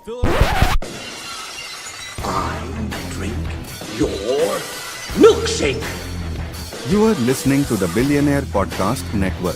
I drink your milkshake. You are listening to the Billionaire Podcast Network.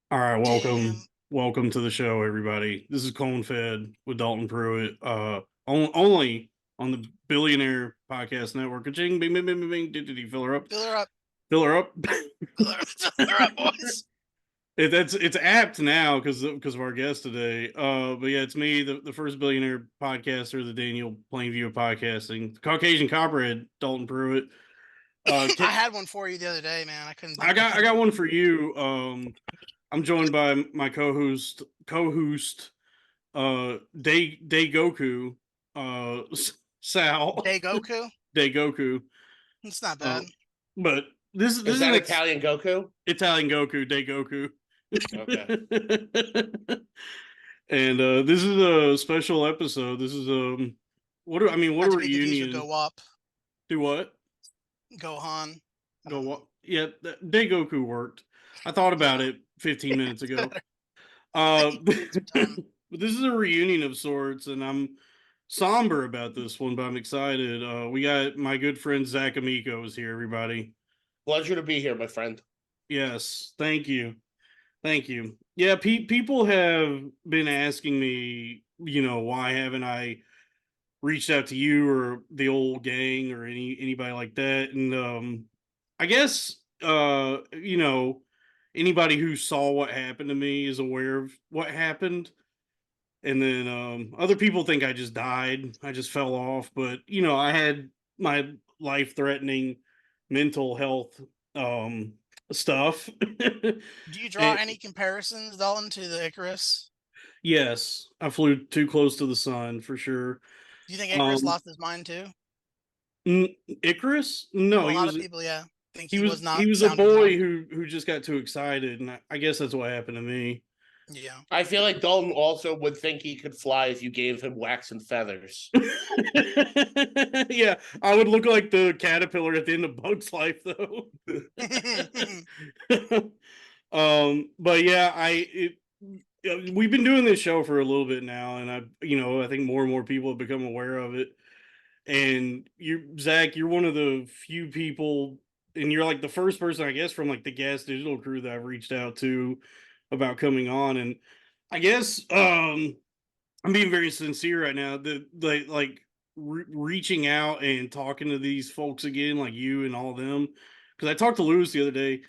All right, welcome to the show, everybody. This is Cone Fed with Dalton Pruitt, only on the Billionaire Podcast Network. Bing, bing, bing, bing, bing. Did fill her up? Fill her up. Fill her up. Fill her up, boys. It's apt now because of our guest today. But yeah, it's me, the first billionaire podcaster, the Daniel Plainview of podcasting, the Caucasian Copperhead, Dalton Pruitt. I had one for you the other day, man. I got one for you. I'm joined by my co-host, Day Goku, Sal. Day Goku. Day Goku. It's not bad. But this is that Italian Goku? Italian Goku, Day Goku. Okay. And this is a special episode. This is what a reunion. Go up. Do what? Gohan. Go what? Yeah, Day Goku worked. I thought about it 15 minutes ago. But this is a reunion of sorts, and I'm somber about this one, but I'm excited. We got my good friend Zac Amico is here, everybody. Pleasure to be here, my friend. Yes, thank you. Yeah, people have been asking me, why haven't I reached out to you or the old gang or anybody like that? And I guess anybody who saw what happened to me is aware of what happened. And then other people think I just died. I just fell off. But, I had my life-threatening mental health stuff. Do you draw any comparisons, Dalton, to the Icarus? Yes. I flew too close to the sun, for sure. Do you think Icarus lost his mind, too? Icarus? No. Well, a lot of people, yeah. He was a boy who just got too excited, and I guess that's what happened to me. Yeah, I feel like Dalton also would think he could fly if you gave him wax and feathers. Yeah, I would look like the caterpillar at the end of Bug's Life, though. But yeah, we've been doing this show for a little bit now, and I think more and more people have become aware of it. And Zach, you're one of the few people. And you're like the first person, I guess, from like the Gas Digital crew that I've reached out to about coming on. And I guess I'm being very sincere right now. Reaching out and talking to these folks again, like you and all them. Because I talked to Lewis the other day.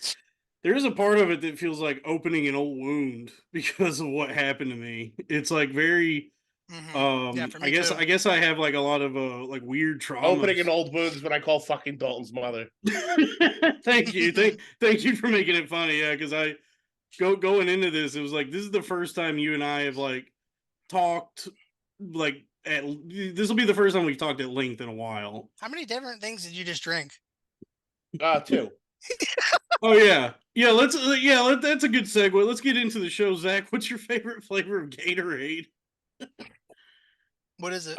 There is a part of it that feels like opening an old wound because of what happened to me. It's like very. Yeah, for me I guess I have like a lot of like weird trauma. Opening an old wound is what I call fucking Dalton's mother. Thank you, thank you for making it funny. Yeah, because I going into this, it was like this is the first time you and I have like talked like this will be the first time we've talked at length in a while. How many different things did you just drink? 2. Oh yeah. That's a good segue. Let's get into the show. Zach, what's your favorite flavor of Gatorade? What is it?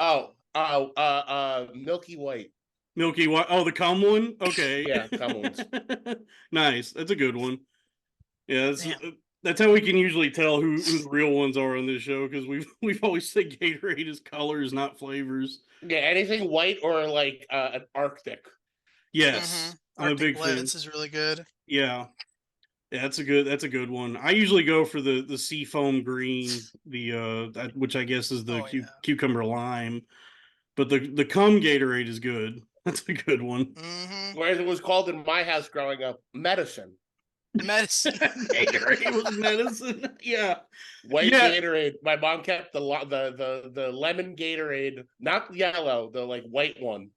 Milky White. Milky White. Oh, the cum one. Okay. Yeah, cum ones. Nice. That's a good one. Yeah, Damn. that's how we can usually tell who the real ones are on this show because we've always said Gatorade is colors, not flavors. Yeah, anything white or like an Arctic. Yes, I'm a Arctic big fan. Blitz is really good. Yeah. Yeah, that's a good one. I usually go for the seafoam green, which I guess is the Oh yeah. cucumber lime, but the cum Gatorade is good. That's a good one. Whereas it was called in my house growing up, medicine. Medicine. Gatorade was medicine. Yeah, White Yeah. Gatorade. My mom kept the lemon Gatorade, not yellow, the like white one,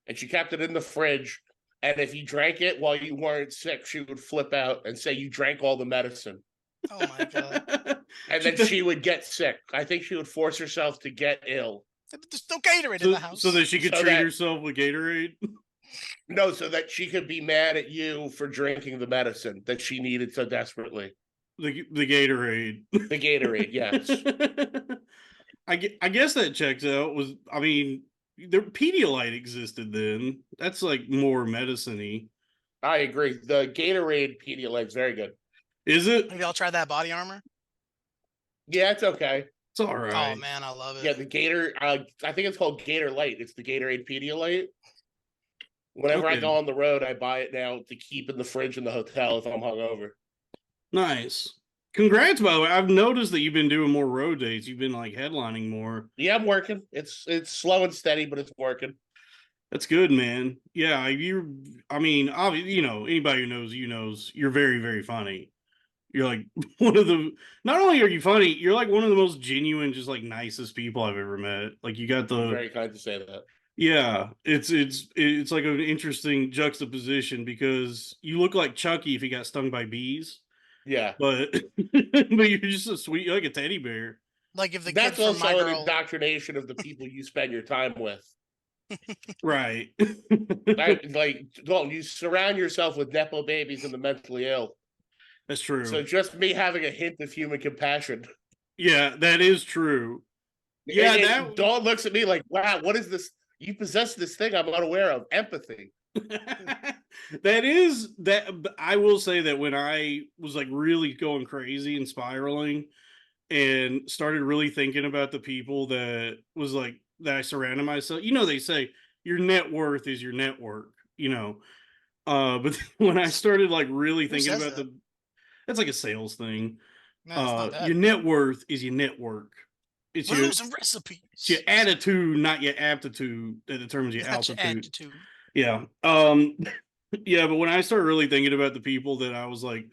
and she kept it in the fridge. And if you drank it while you weren't sick, she would flip out and say you drank all the medicine. Oh my god. And then she would get sick. I think she would force herself to get ill. There's no Gatorade in the house. so that she could So treat that- herself with Gatorade. No, so that she could be mad at you for drinking the medicine that she needed so desperately. The Gatorade. The Gatorade, yes. I guess that checks out. I mean, the Pedialyte existed then. That's like more medicine-y. I agree. The Gatorade Pedialyte's very good. Is it? Have y'all tried that body armor? Yeah, it's okay. It's all right. Oh man, I love it. Yeah, the Gator, I think it's called Gator Light. It's the Gatorade Pedialyte. Whenever I Okay. go on the road, I buy it now to keep in the fridge in the hotel if I'm hungover. Nice. Congrats, by the way. I've noticed that you've been doing more road dates. You've been like headlining more. Yeah, I'm working. It's slow and steady, but it's working. That's good, man. Yeah, I mean, obviously, anybody who knows you knows you're very, very funny. You're like one of the, not only are you funny, you're like one of the most genuine, just like nicest people I've ever met. Like you got You're the, very kind to say that. yeah, it's like an interesting juxtaposition because you look like Chucky if he got stung by bees, Yeah. but but you're just a sweet, you're like a teddy bear. Like if the That's kid from My also an Girl. indoctrination of the people you spend your time with. Right. Well, you surround yourself with Nepo babies and the mentally ill. That's true. So just me having a hint of human compassion. Yeah, that is true. Yeah, And Dawn looks at me like, wow, what is this? You possess this thing I'm unaware of. Empathy. that I will say that when I was like really going crazy and spiraling and started really thinking about the people that I surrounded myself, they say your net worth is your network, but when I started like really thinking says about that? that's like a sales thing. No, it's not that. Your net worth is your network. It's We're your, losing recipes. it's your attitude, not your aptitude, that determines your It's not your altitude. attitude. Yeah. Yeah, but when I started really thinking about the people that I was like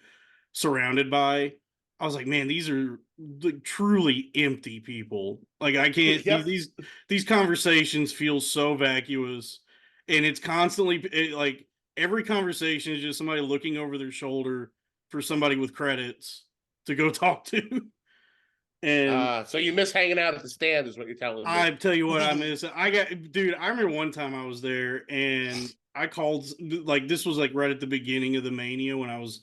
surrounded by, I was like, man, these are like truly empty people. Like I can't Yep. these conversations feel so vacuous, and it's constantly like every conversation is just somebody looking over their shoulder for somebody with credits to go talk to. And So you miss hanging out at the stand, is what you're telling me. I tell you what, I miss. I remember one time I was there and I called, like, this was like right at the beginning of the Mania when I was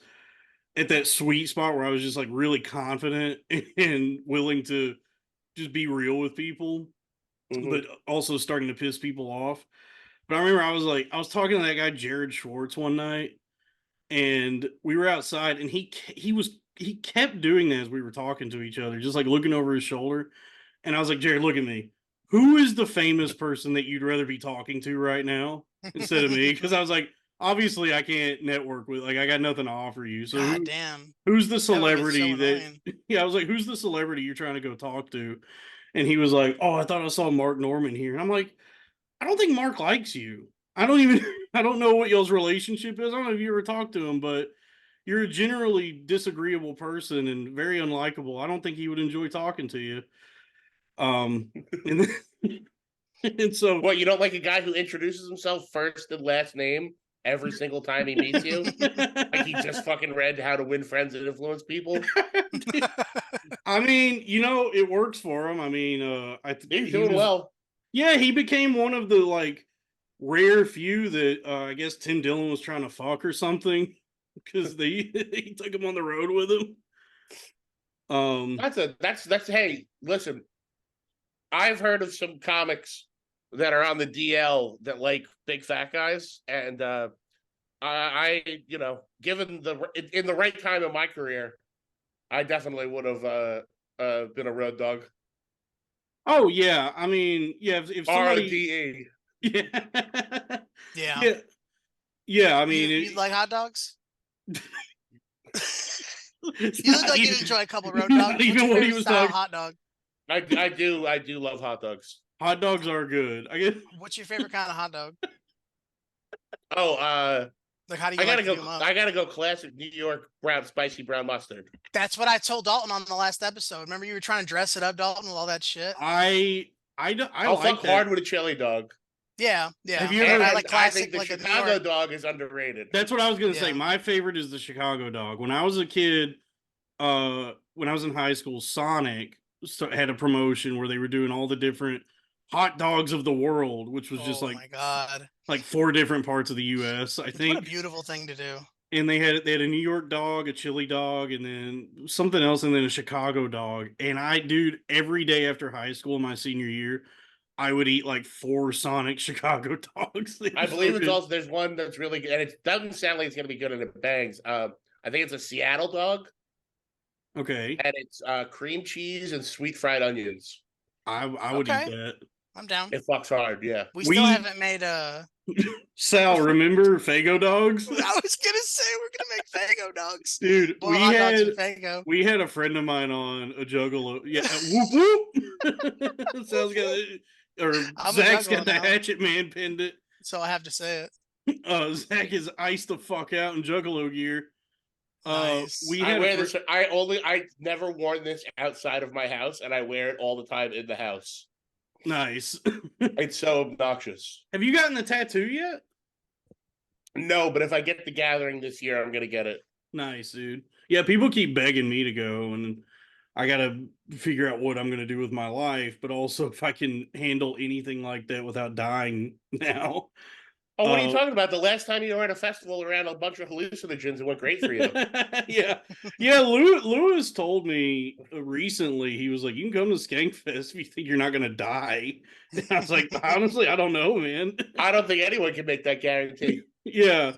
at that sweet spot where I was just like really confident and willing to just be real with people, Mhm. but also starting to piss people off. But I remember I was talking to that guy, Jared Schwartz, one night, and we were outside and he kept doing that as we were talking to each other, just like looking over his shoulder. And I was like, Jared, look at me. Who is the famous person that you'd rather be talking to right now instead of me? Because I was like, obviously I can't network with, like, I got nothing to offer you. So God damn. who's the That would've been so celebrity that, annoying. yeah, I was like, who's the celebrity you're trying to go talk to? And he was like, oh, I thought I saw Mark Norman here. And I'm like, I don't think Mark likes you. I don't know what y'all's relationship is. I don't know if you ever talked to him, but you're a generally disagreeable person and very unlikable. I don't think he would enjoy talking to you. And, and so, What, you don't like a guy who introduces himself first and last name every single time he meets you? Like he just fucking read How to Win Friends and Influence People? I mean, it works for him. I mean, He's doing well. Yeah, he became one of the like rare few that I guess Tim Dillon was trying to fuck or something because he took him on the road with him. That's hey, listen. I've heard of some comics that are on the DL that like big fat guys, and I you know, given in the right time of my career, I definitely would have been a road dog. Oh yeah, I mean, yeah, if somebody, RDE. yeah, Yeah. yeah, yeah. I You mean, you like hot dogs? it's You look not like you even, enjoy a couple road not dogs. What's even your what he favorite was style talking. hot dog? I do love hot dogs. Hot dogs are good. I get. What's your favorite kind of hot dog? Oh, Like, how do you like to do them up? I gotta go classic New York spicy brown mustard. That's what I told Dalton on the last episode. Remember, you were trying to dress it up, Dalton, with all that shit. I I'll like fuck that. hard with a chili dog. Yeah, yeah. Have you But ever- I And like I think classic, the like a New Chicago York. dog is underrated. That's what I was gonna say. Yeah. My favorite is the Chicago dog. When I was a kid, when I was in high school, Sonic had a promotion where they were doing all the different hot dogs of the world, which was just Oh my god, like 4 different parts of the U.S. I what a think. beautiful thing to do. And they had a New York dog, a chili dog, and then something else, and then a Chicago dog. And dude, every day after high school, my senior year, I would eat like 4 Sonic Chicago dogs. I believe it's also there's one that's really good, and it doesn't sound like it's gonna be good, and it bangs. I think it's a Seattle dog, okay. and it's cream cheese and sweet fried onions. I would eat Okay. that. I'm down. It fucks hard, yeah. We still haven't made Sal, remember Fago dogs? I was gonna say we're gonna make Fago dogs. Dude, Boiled hot dogs with Fago. we had a friend of mine on a juggalo. Yeah, whoop whoop. Sal's got it, or I'm a Zach's got juggalo the now. hatchet man pinned it. So I have to say it. Zach is iced the fuck out in juggalo gear. Nice. We I had wear this. I never worn this outside of my house, and I wear it all the time in the house. nice. It's so obnoxious. Have you gotten the tattoo yet? No, but if I get the gathering this year, I'm gonna get it. Nice, dude. Yeah, people keep begging me to go, and I gotta figure out what I'm gonna do with my life, but also if I can handle anything like that without dying now. Oh, what are you talking about? The last time you were at a festival around a bunch of hallucinogens, it went great for you. yeah, yeah. Lewis told me recently, he was like, "You can come to Skankfest if you think you're not gonna die." And I was like, honestly, I don't know, man. I don't think anyone can make that guarantee. Yeah.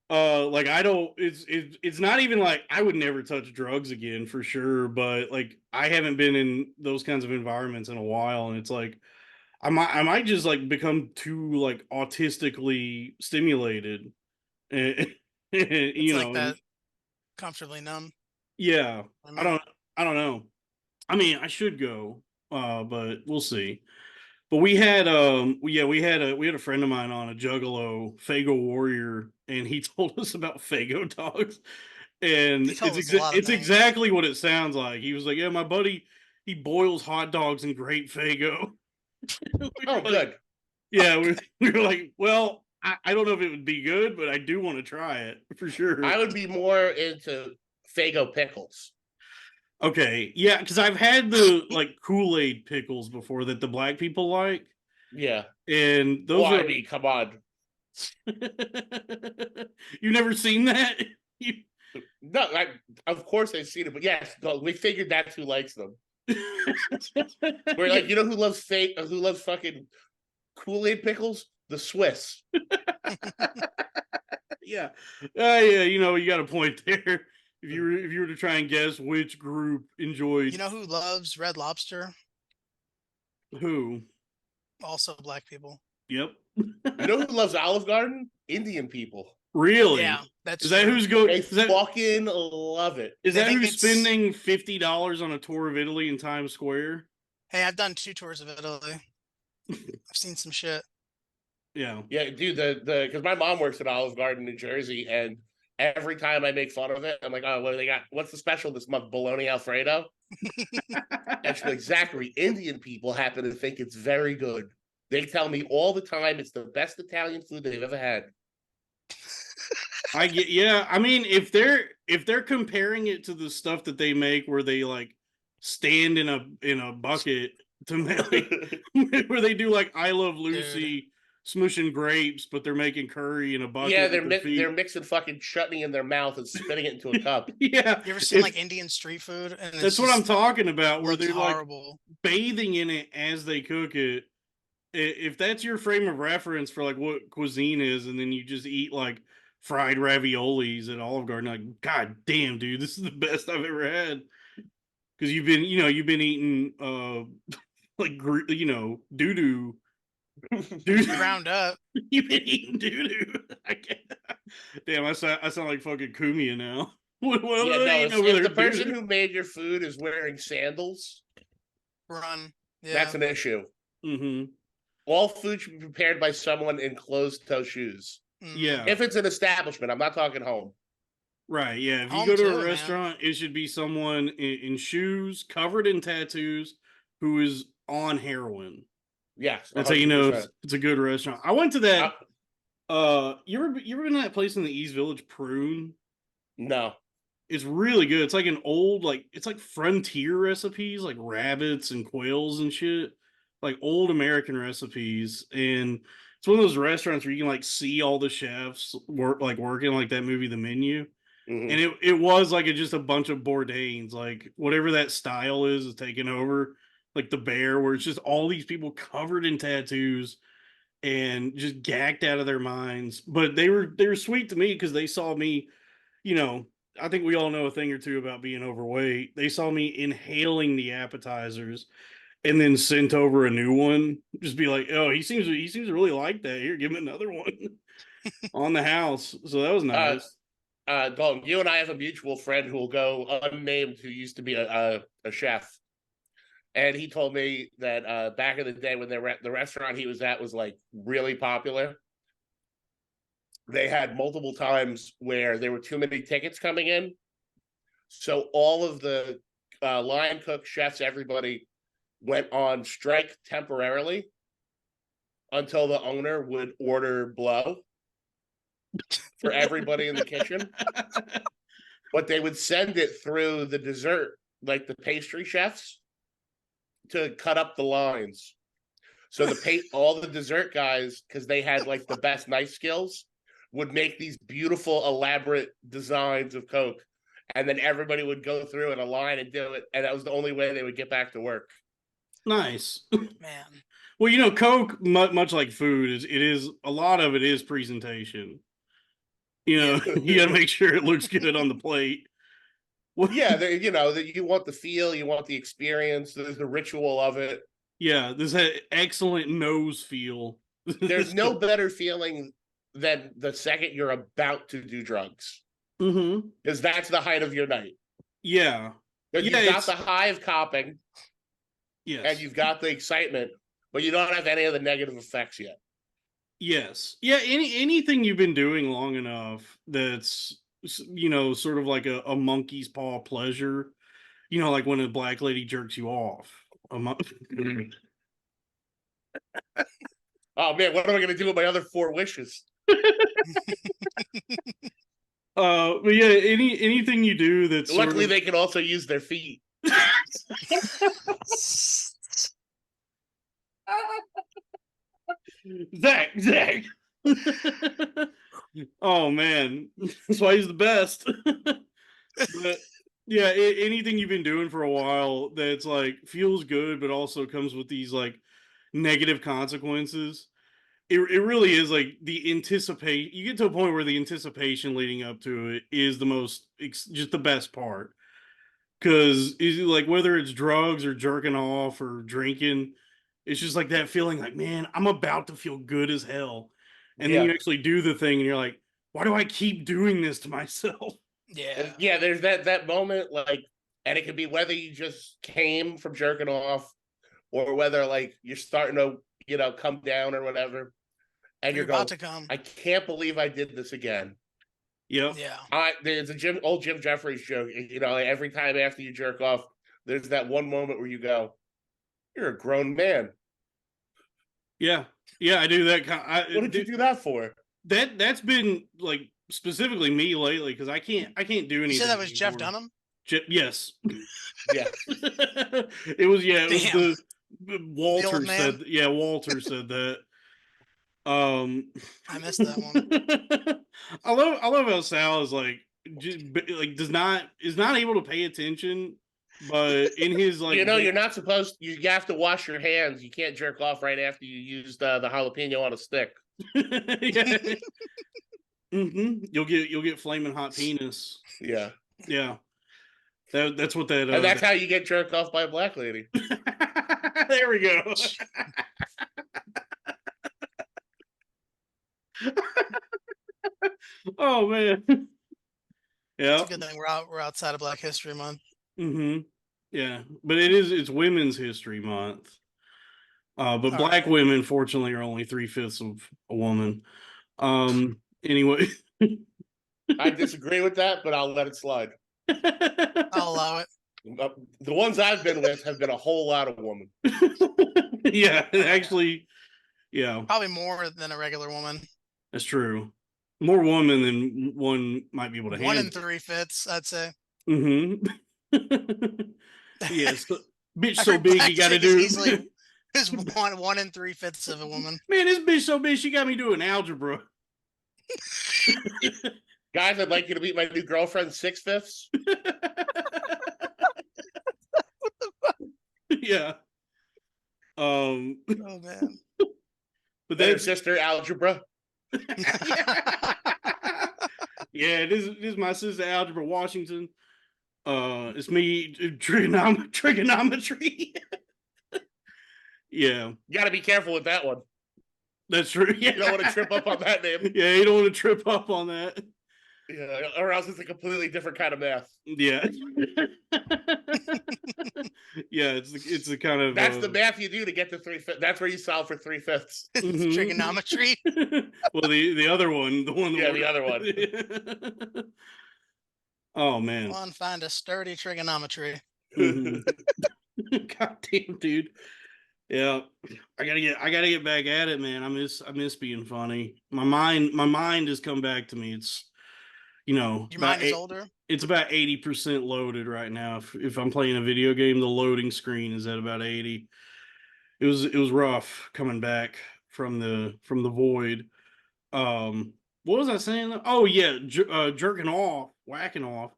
Like I don't. It's not even like I would never touch drugs again for sure, but like I haven't been in those kinds of environments in a while, and it's like I might just like become too like autistically stimulated, and, It's you like know, that comfortably numb. yeah. I I don't know. I mean, I should go, but we'll see. But we had we had a friend of mine on, a juggalo Fago warrior, and he told us about Fago dogs, and He told us a lot of it's things. exactly what it sounds like. He was like, "Yeah, my buddy, he boils hot dogs in great Fago." We Oh, were like- good. Yeah, we were like, well, I don't know if it would be good, but I do want to try it for sure. I would be more into Fago pickles. Okay, yeah, because I've had the like Kool-Aid pickles before that the black people like, Yeah. and those Well, are. I mean, come on. You've never seen that? No, of course I've seen it, but yes, we figured that's who likes them. We're like, you know who loves fucking Kool-Aid pickles? The Swiss. yeah, yeah. You know, you got a point there. If you were to try and guess which group enjoyed, You know who loves Red Lobster? who? Also black people. Yep. You know who loves Olive Garden? Indian people. Really? Yeah, that's Is that true. who's going? They Is that, fucking love it. is They that think who's it's- spending $50 on a tour of Italy in Times Square? Hey, I've done 2 tours of Italy. I've seen some shit. Yeah. Yeah, dude, the because my mom works at Olive Garden, New Jersey, and every time I make fun of it, I'm like, oh, what do they got? What's the special this month? Bologna Alfredo? And she's like, Zachary, Indian people happen to think it's very good. They tell me all the time it's the best Italian food they've ever had. I get, yeah. I mean, if they're comparing it to the stuff that they make, where they like stand in a bucket to make, where they do like I Love Lucy, smushing grapes, but they're making curry in a bucket. Yeah, with their feet. they're mixing fucking chutney in their mouth and spitting it into a cup. Yeah, You ever seen If- like Indian street food? And that's what I'm talking about. Where looks they're like horrible. bathing in it as they cook it, if that's your frame of reference for like what cuisine is, and then you just eat like fried raviolis at Olive Garden, like, God damn, dude, this is the best I've ever had. Because you've been eating like doo doo. Ground up. You've been eating doo doo. Damn, I sound like fucking Kumia now. What Yeah, are they no. eating over If there? the person Doo-doo? who made your food is wearing sandals, Run. Yeah. that's an issue. Mm-hmm. All food should be prepared by someone in closed-toe shoes. Yeah. If it's an establishment, I'm not talking home. Right, yeah. If you Home go to too, a man. restaurant, it should be someone in shoes, covered in tattoos, who is on heroin. Yes, That's how you know 100%. it's a good restaurant. I went to that. You ever been to that place in the East Village, Prune? No. It's really good. It's like an old, like it's like frontier recipes, like rabbits and quails and shit, like old American recipes. And it's one of those restaurants where you can like see all the chefs working like that movie, The Menu. Mhm. And it was like just a bunch of Bourdains, like whatever that style is taking over, like the Bear, where it's just all these people covered in tattoos and just gacked out of their minds. But they were sweet to me because they saw me, you know. I think we all know a thing or two about being overweight. They saw me inhaling the appetizers and then sent over a new one. Just be like, oh, he seems to really like that. Here, give him another one on the house. So that was Uh, nice. Dalton, you and I have a mutual friend who will go unnamed who used to be a chef. And he told me that back in the day when the restaurant he was at was like really popular, they had multiple times where there were too many tickets coming in. So all of the line cooks, chefs, everybody went on strike temporarily until the owner would order blow for everybody in the kitchen. But they would send it through the dessert, like the pastry chefs, to cut up the lines. So all the dessert guys, because they had like the best knife skills, would make these beautiful, elaborate designs of Coke. And then everybody would go through in a line and do it. And that was the only way they would get back to work. Nice. Man. Well, Coke, much like food, is a lot of it is presentation. You got to make sure it looks good on the plate. Yeah, you want the feel, you want the experience, there's the ritual of it. Yeah, this had excellent nose feel. There's no better feeling than the second you're about to do drugs. Mm-hmm. Because that's the height of your night. Yeah. Because you've got the high of copping. Yes. And you've got the excitement, but you don't have any of the negative effects yet. Yes. Yeah, anything you've been doing long enough that's sort of like a monkey's paw pleasure, like when a black lady jerks you off. Oh man, what am I gonna do with my other 4 wishes? But yeah, anything you do that's luckily they can also use their feet. Zac. Oh man, that's why he's the best. But yeah, anything you've been doing for a while that's like feels good, but also comes with these like negative consequences. It really is like the anticipate. You get to a point where the anticipation leading up to it is the most, just the best part. Because like whether it's drugs or jerking off or drinking, it's just like that feeling like, man, I'm about to feel good as hell. And then you actually do the thing and you're like, why do I keep doing this to myself? Yeah, there's that moment, like, and it could be whether you just came from jerking off or whether like you're starting to, come down or whatever. And you're about going, to come. I can't believe I did this again. Yep. Yeah. There's old Jim Jeffries joke, like every time after you jerk off, there's that one moment where you go, you're a grown man. Yeah. Yeah, I do that. What did you do that for? That's been like specifically me lately because I can't do anything. You said that was anymore. Jeff Dunham? Yes. Yeah. It was Walter said. Yeah, Walter said that. I missed that one. I love how Sal is like is not able to pay attention But in his like, you're not supposed. You have to wash your hands. You can't jerk off right after you use the jalapeno on a stick. yeah. You'll get flaming hot penis. Yeah, Yeah, that's what that. and that's how you get jerked off by a black lady. There we go. Oh man. Yeah. It's a good thing we're outside of Black History Month. Yeah, but it's Women's History Month. But All black right. women, fortunately, are only 3/5 of a woman. Anyway. I disagree with that, but I'll let it slide. I'll allow it. The ones I've been with have been a whole lot of women. Yeah, actually, yeah, Probably more than a regular woman. that's true. More woman than one might be able to One in handle. 3/5, I'd say. Yes, bitch I so heard big black you got to chick is do. easily is one in 3/5 of a woman. Man, this bitch so big she got me doing algebra. Guys, I'd like you to meet my new girlfriend, 6/5. Yeah. Oh man. But Their that's sister, algebra. yeah, this is my sister Algebra Washington. It's me trigonometry. Yeah, You got to be careful with that one. that's true. Yeah. You don't want to trip up on that name. Yeah, you don't want to trip up on that. Yeah, or else it's a completely different kind of math. Yeah. Yeah, it's the kind of That's the math you do to get to 3/5. That's where you solve for 3/5. Mhm. Trigonometry. Well, the other one, the one. Yeah, the other one. Oh man. Come on, find a sturdy trigonometry. Mhm. God damn, dude. Yeah, I gotta get back at it, man. I miss being funny. My mind has come back to me. It's Your about mind is older. it's about 80% loaded right now. If I'm playing a video game, the loading screen is at about 80. It was rough coming back from the void. What was I saying? Oh yeah, jerking off, whacking off.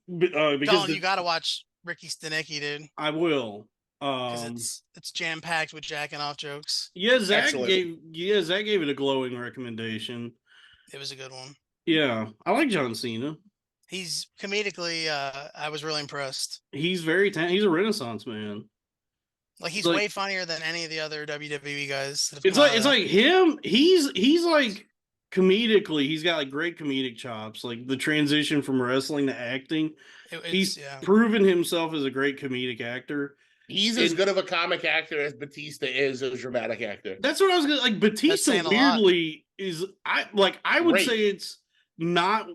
Because Dalton, you gotta watch Ricky Stenicki, dude. I will. Because it's jam packed with jacking off jokes. Yeah, Zach Excellent. gave it a glowing recommendation. It was a good one. Yeah, I like John Cena. He's comedically, I was really impressed. He's he's a Renaissance man. Like he's Like- way funnier than any of the other WWE guys. That have It's come like out it's of like him. He's like comedically. He's got like great comedic chops. Like the transition from wrestling to acting. that. He's Yeah. proven himself as a great comedic actor. He's as good of a comic actor as Batista is a dramatic actor. That's what I was gonna like. Batista saying a lot. weirdly is I would Great. say it's not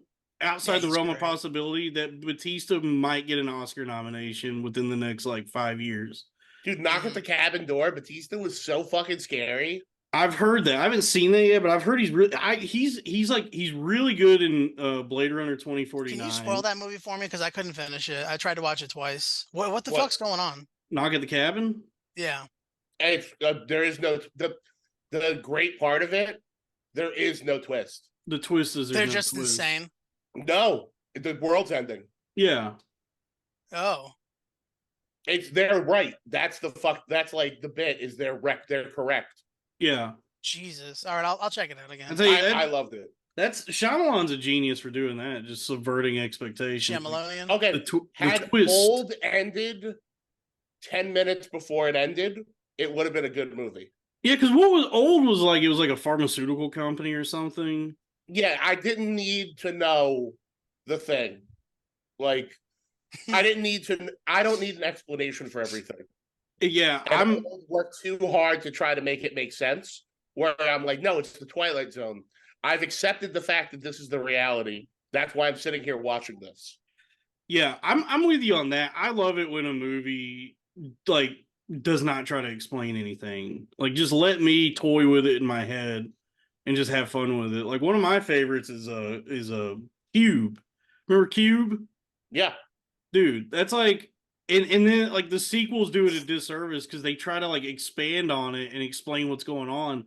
outside Yeah, the he's realm of great. possibility that Batista might get an Oscar nomination within the next like 5 years. Dude, knock at the cabin door. Batista was so fucking scary. I've heard that. I haven't seen that yet, but I've heard he's really he's really good in Blade Runner 2049. Can you spoil that movie for me? Because I couldn't finish it. I tried to watch it twice. What the What? fuck's going on? Knock at the Cabin? Yeah. And there is no the great part of it. There is no twist. The twist is there's They're no just twist. insane. No, the world's ending. Yeah. Oh. They're right. That's the fuck. That's like the bit is they're correct. Yeah. Jesus. All right, I'll check it out again. I'll tell you, I loved it. that's Shyamalan's a genius for doing that, just subverting expectations. Shyamalan. Okay, The had twist. Old ended 10 minutes before it ended, it would have been a good movie. Yeah, because what was old was like it was like a pharmaceutical company or something. Yeah, I didn't need to know the thing. Like, I don't need an explanation for everything. Yeah, And Old worked too hard to try to make it make sense. Where I'm like, no, it's the Twilight Zone. I've accepted the fact that this is the reality. That's why I'm sitting here watching this. yeah, I'm with you on that. I love it when a movie like does not try to explain anything. Like just let me toy with it in my head and just have fun with it. Like one of my favorites is a Cube. Remember Cube? Yeah. Dude, that's like and then like the sequels do it a disservice because they try to like expand on it and explain what's going on.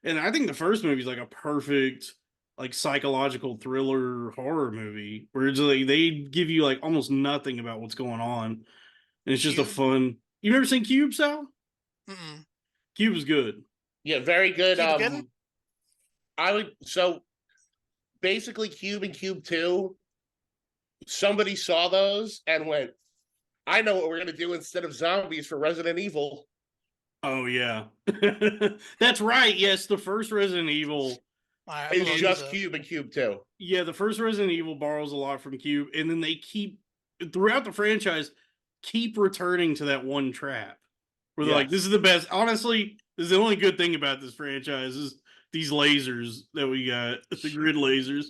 And I think the first movie is like a perfect like psychological thriller horror movie where it's like they give you like almost nothing about what's going on, and it's just a Cube? fun. You ever seen Cube, Sal? Mm-mm. Cube is good. Yeah, very good. Cube good? I would so basically Cube and Cube 2, somebody saw those and went, I know what we're gonna do instead of zombies for Resident Evil. Oh yeah, that's right. Yes, the first Resident Evil. All right, I'm It's gonna look just this up. Cube and Cube 2. Yeah, the first Resident Evil borrows a lot from Cube, and then they keep throughout the franchise keep returning to that one trap where they're like, "This is the best." Honestly, this is the only good thing about this franchise is these lasers that we got, the grid lasers.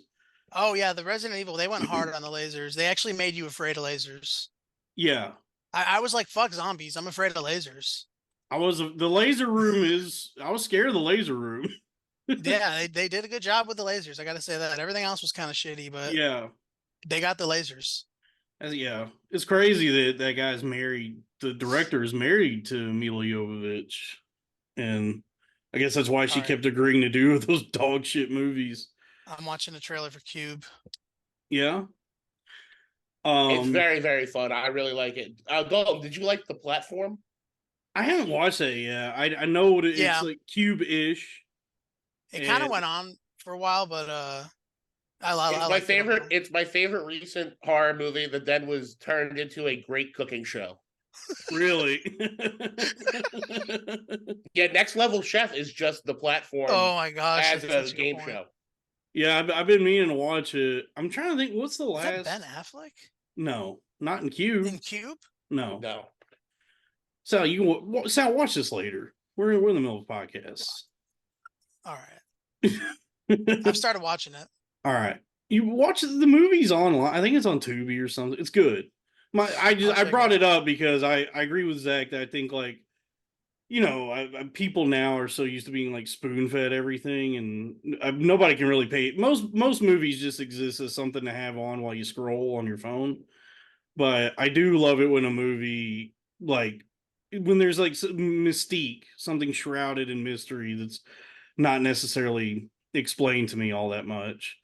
Oh yeah, the Resident Evil, they went hard on the lasers. They actually made you afraid of lasers. Yeah, I was like, fuck zombies. I'm afraid of lasers. I was the laser room is. I was scared of the laser room. Yeah, they did a good job with the lasers. I gotta say that. Everything else was kind of shitty, but Yeah, they got the lasers. yeah. It's crazy that that guy's married. The director is married to Mila Jovovich, and I guess that's why she All right. kept agreeing to do those dog shit movies. I'm watching the trailer for Cube. Yeah. It's very, very fun. I really like it. Dalton, did you like the platform? I haven't watched that yet. I know what Yeah. it's like Cube-ish. It kind of And- went on for a while, but I It's my liked it favorite. overall. It's my favorite recent horror movie that then was turned into a great cooking show. Really? Yeah, Next Level Chef is just the platform Oh my gosh, as that's a such good game point. show. Yeah, I've been meaning to watch it. I'm trying to think. What's the Is that last? Ben Affleck No, not in Cube. in Cube? No. No, Sal, Sal, watch this later. We're in the middle of a podcast. All right, I've started watching it. All right. You watch the movies online. I think it's on Tubi or something. It's good. I I'll check brought it it up because I agree with Zach that I think like, you know, people now are so used to being like spoon fed everything, and nobody can really pay. Most movies just exist as something to have on while you scroll on your phone. But I do love it when a movie like when there's like some mystique, something shrouded in mystery that's not necessarily explained to me all that much.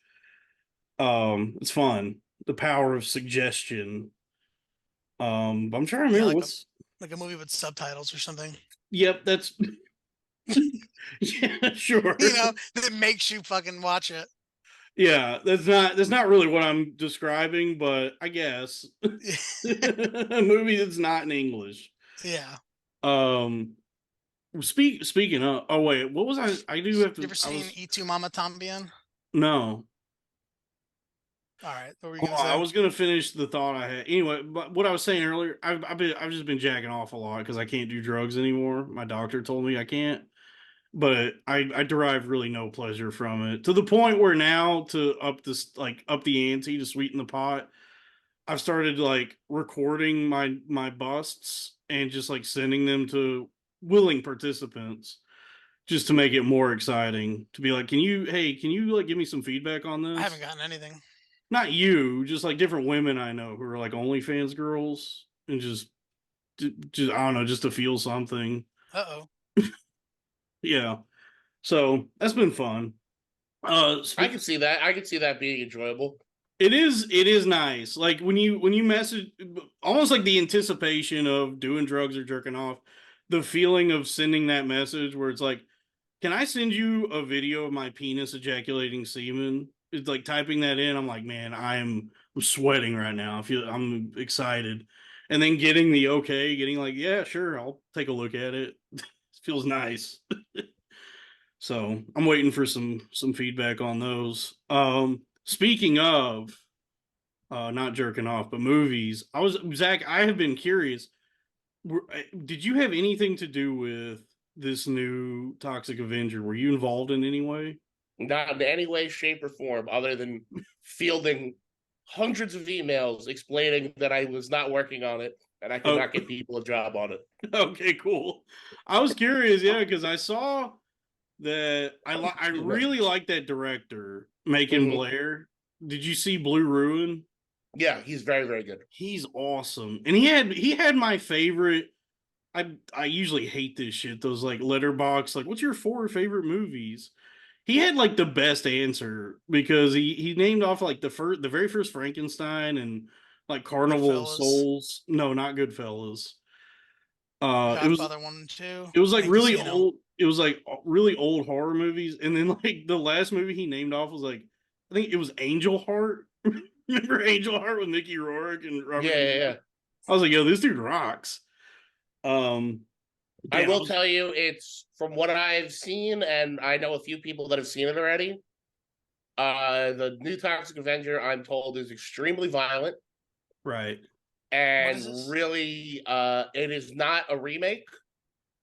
It's fun. The power of suggestion. I'm trying to remember like what's. Like a movie with subtitles or something. Yep, that's. Yeah, sure. You know, that makes you fucking watch it. Yeah, that's not really what I'm describing, but I guess a movie that's not in English. Yeah. Speaking of, oh wait, what was I do have to. You ever seen E2 Mama Tambien? No. All right, what were you Hold gonna on, say? I was gonna finish the thought I had. Anyway, but what I was saying earlier, I've just been jacking off a lot because I can't do drugs anymore. My doctor told me I can't, but I derive really no pleasure from it to the point where now to up the ante to sweeten the pot, I've started like recording my busts and just like sending them to willing participants just to make it more exciting to be like, can you like give me some feedback on this? I haven't gotten anything. Not you, just like different women I know who are like OnlyFans girls, and just I don't know, just to feel something. Uh-oh. Yeah, so that's been fun. I can see that. I can see that being enjoyable. It is nice. Like when you message, almost like the anticipation of doing drugs or jerking off, the feeling of sending that message where it's like, can I send you a video of my penis ejaculating semen? It's like typing that in. I'm like, man, I'm sweating right now. I'm excited. And then getting the okay, getting like, yeah, sure, I'll take a look at it. It feels nice. So I'm waiting for some feedback on those. Speaking of not jerking off, but movies, Zach, I have been curious. Did you have anything to do with this new Toxic Avenger? Were you involved in any way? Not in any way, shape, or form, other than fielding hundreds of emails explaining that I was not working on it and I could not get people a job on it. Okay, cool. I was curious, yeah, because I saw that I really like that director, Macon Blair. Did you see Blue Ruin? Yeah, he's very, very good. He's awesome, and he had my favorite. I usually hate this shit. Those like letterbox, like what's your 4 favorite movies? he had like the best answer because he named off like the very first Frankenstein and like Carnival of Goodfellas, Souls. No, not Goodfellas. It was Godfather 1 and 2, like and really Casino. old. It was like really old horror movies, and then like the last movie he named off was like I think it was Angel Heart. Remember Angel Heart with Mickey Rourke and Robert? Yeah, De yeah, Niro? yeah. I was like, yo, this dude rocks. I Damn, will tell you, it's from what I've seen, and I know a few people that have seen it already. The new Toxic Avenger, I'm told, is extremely violent right. What is and this? really, it is not a remake.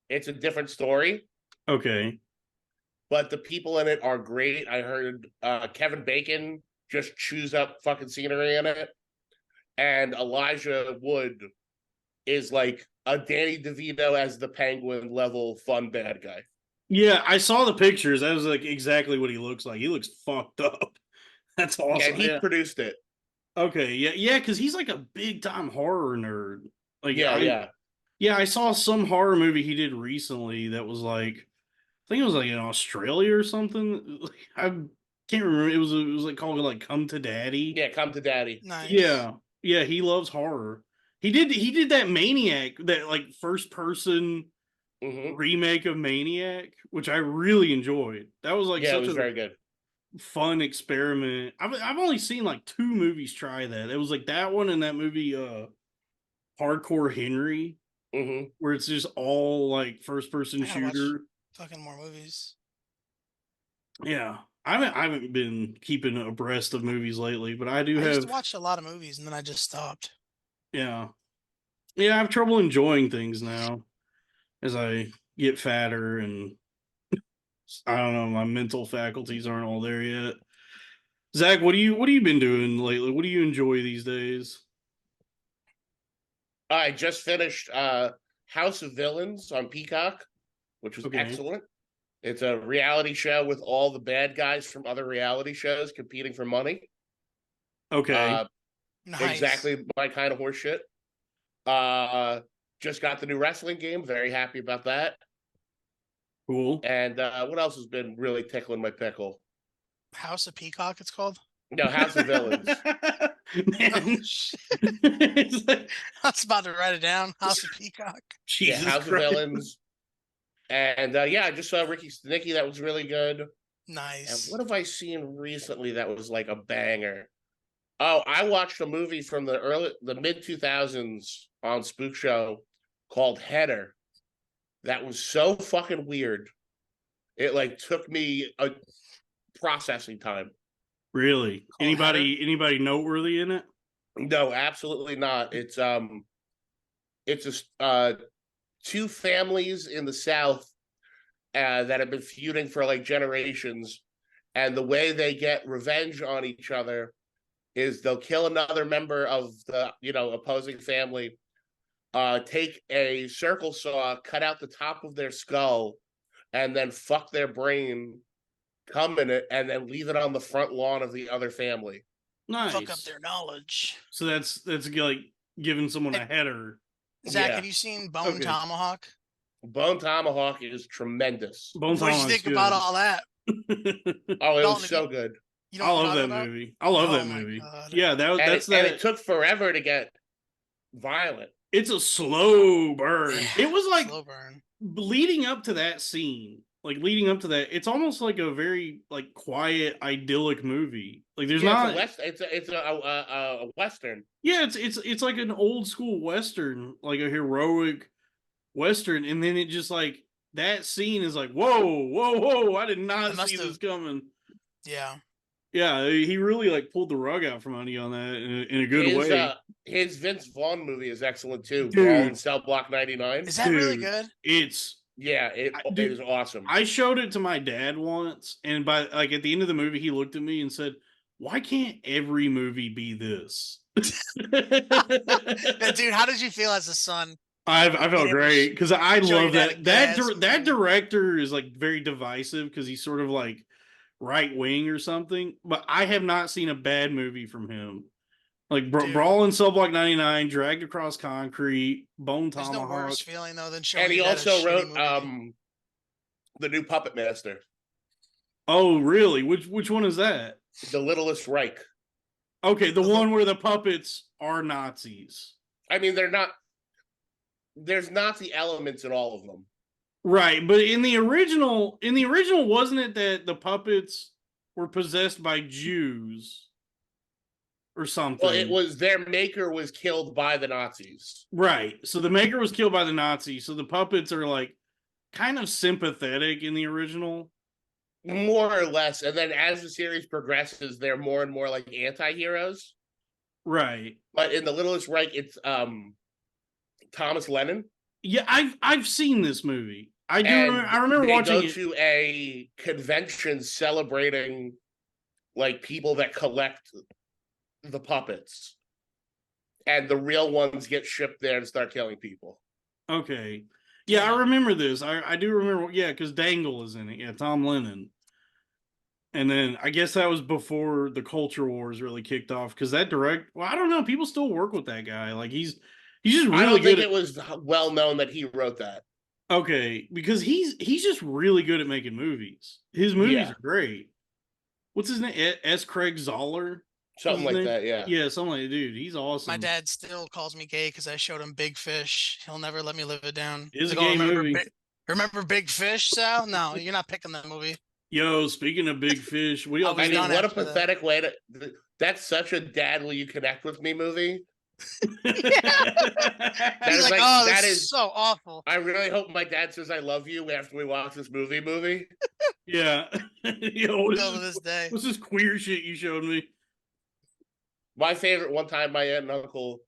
It's a different story, Okay. but the people in it are great. I heard Kevin Bacon just chews up fucking scenery in it, and Elijah Wood is like a Danny DeVito as the Penguin level fun bad guy. Yeah, I saw the pictures. That was like exactly what he looks like. He looks fucked up. That's Yeah, awesome. and he Yeah. produced it. Okay. Yeah. Yeah. Because he's like a big time horror nerd. Like Yeah, yeah. yeah, I saw some horror movie he did recently that was like I think it was like in Australia or something. I can't remember. It was like called like Come to Daddy. Yeah, Come to Daddy. Nice. Yeah. Yeah. He loves horror. He did that Maniac, that like first person Hmm. remake of Maniac, which I really enjoyed. That was like Yeah, it such was a very good. fun experiment. I've only seen like two movies try that. It was like that one and that movie Hardcore Henry, Hmm. where it's just all like first person I gotta watch shooter. fucking more movies. Yeah. I haven't been keeping abreast of movies lately, but I do I used to have watch a lot of movies and then I just stopped. yeah. Yeah, I have trouble enjoying things now as I get fatter and I don't know, my mental faculties aren't all there yet. Zach, what have you been doing lately? What do you enjoy these days? I just finished House of Villains on Peacock, which was Okay. excellent. It's a reality show with all the bad guys from other reality shows competing for money. Okay. Uh, Nice. exactly my kind of horseshit. Uh, just got the new wrestling game. Very happy about that. Cool. And what else has been really tickling my pickle? House of Peacock, it's called. No, House of Villains. Oh Man. shit! It's like, I was about to write it down. House of Peacock. Yeah, Jesus House of Christ. Villains. And yeah, I just saw Ricky Stenicki. That was really good. And Nice. what have I seen recently that was like a banger? Oh, I watched a movie from the mid 2000s on Spook Show called Header. That was so fucking weird. It like took me a processing time. Really? Called Header? Anybody noteworthy in it? No, absolutely not. It's a two families in the South that have been feuding for like generations, and the way they get revenge on each other is they'll kill another member of the opposing family, take a circle saw, cut out the top of their skull, and then fuck their brain, come in it, and then leave it on the front lawn of the other family. Fuck up Nice. their knowledge. So that's like giving someone a Hey, header. Zach, Yeah. have you seen Bone Okay. Tomahawk? Bone Tomahawk is tremendous. Bone What did you Tomahawk's think about good. all that? Oh, it Dalton, was so good. You know I what I'm love that talking about? movie. I love Oh that my movie. God. Yeah, And that's and it that. took forever to get violent. It's a slow burn. Yeah, It was like slow burn. leading up to that scene, like leading up to that, it's almost like a very like quiet, idyllic movie. Like there's Yeah, not. it's a western. Yeah, it's like an old school western, like a heroic western, and then it just like that scene is like, whoa, whoa, whoa! I did not It must see this have. coming. Yeah. Yeah, he really like pulled the rug out from under you on that in a good His way, his Vince Vaughn movie is excellent too. Dude. Brawl in Cell Block 99. Is that really Dude. good? It's Yeah, it dude, is awesome. I showed it to my dad once, and by like at the end of the movie, he looked at me and said, "Why can't every movie be this?" Yeah, dude, how did you feel as a son? I being felt able to great because I show your love dad a that good-ass that movie? director is like very divisive because he's sort of like right wing or something. But I have not seen a bad movie from him. Like Dude. Brawl in Cell Block 99, Dragged Across Concrete, Bone There's no Tomahawk. worse feeling though than showing And he your dad a also shitty wrote movie. the new Puppet Master. Oh, really? Which one is that? The Littlest Reich. Okay, the one where the puppets are Nazis. I mean, they're not. There's Nazi elements in all of them. Right, but in the original, wasn't it that the puppets were possessed by Jews or something? Well, it was their maker was killed by the Nazis. Right. So the maker was killed by the Nazis. So the puppets are like kind of sympathetic in the original. More or less. And then as the series progresses, they're more and more like anti-heroes. Right. But in the Littlest Reich, it's Thomas Lennon. Yeah, I've seen this movie. I do. And I remember they watching go it. to a convention celebrating like people that collect the puppets, and the real ones get shipped there and start killing people. Okay. Yeah, I remember this. I do remember. Yeah, because Dangle is in it. Yeah, Tom Lennon. And then I guess that was before the culture wars really kicked off. Because that well, I don't know. People still work with that guy. Like he's just really I don't think good. it was well known that he wrote that. Okay, because he's just really good at making movies. His movies are great. What's his name? S. Craig Zoller? Something like that, yeah. Yeah, something like that. Dude, he's awesome. My dad still calls me gay because I showed him Big Fish. He'll never let me live it down. It's a Like, gay movie. Remember Big Fish, Sal? No, you're not picking that movie. Yo, speaking of Big Fish, I mean, what a pathetic way to. That's such a dad will you connect with me movie. That He's like, oh, that is so awful. I really hope my dad says I love you after we watch this movie. Yeah. Yo, this day. What's this queer shit you showed me? My favorite one time, my aunt and uncle,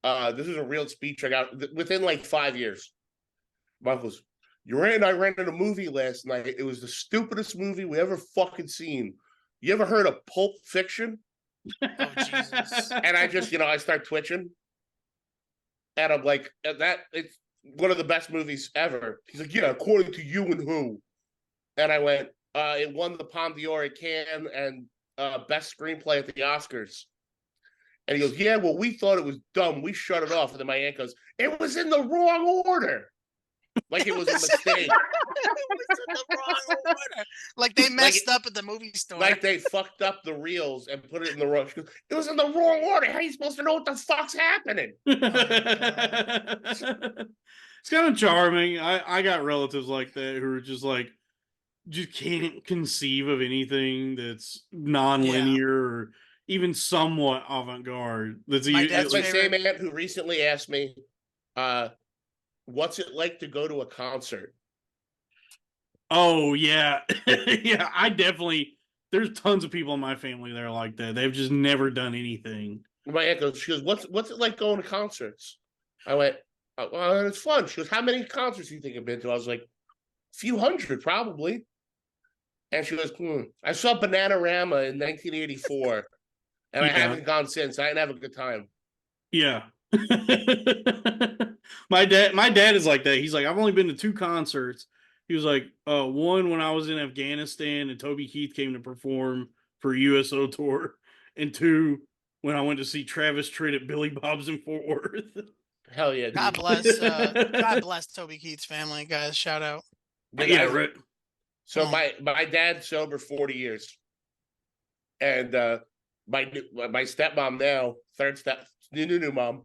this is a real speech I got within like 5 years. My uncle's, your aunt and I rented a movie last night. It was the stupidest movie we ever fucking seen. You ever heard of Pulp Fiction? Oh, Jesus. And I just, I start twitching. And I'm like, it's one of the best movies ever. He's like, yeah, according to you and who? And I went, it won the Palme d'Or at Cannes and best screenplay at the Oscars. And he goes, yeah, well, we thought it was dumb. We shut it off. And then my aunt goes, it was in the wrong order. Like it was a mistake. It was in the wrong order. Like they messed up at the movie store. Like they fucked up the reels and put it in the wrong. She goes, it was in the wrong order. How are you supposed to know what the fuck's happening? It's kind of charming. I got relatives like that who are just can't conceive of anything that's non-linear or even somewhat avant-garde. That's my same aunt who recently asked me, what's it like to go to a concert? Oh yeah. Yeah, I definitely, there's tons of people in my family that are like that. They've just never done anything. My aunt goes, she goes, what's it like going to concerts? I went, oh, well, it's fun. She goes, how many concerts do you think I've been to? I was like, a few hundred probably. And she goes, I saw Bananarama in 1984 and I haven't gone since. I didn't have a good time. Yeah. My dad is like that. He's like, I've only been to 2 concerts. He was like, one when I was in Afghanistan and Toby Keith came to perform for USO tour, and 2 when I went to see Travis Tritt at Billy Bob's in Fort Worth. Hell yeah! God bless. God bless Toby Keith's family, guys. Shout out. Yeah, right. So my dad's sober 40 years, and my stepmom now, new mom,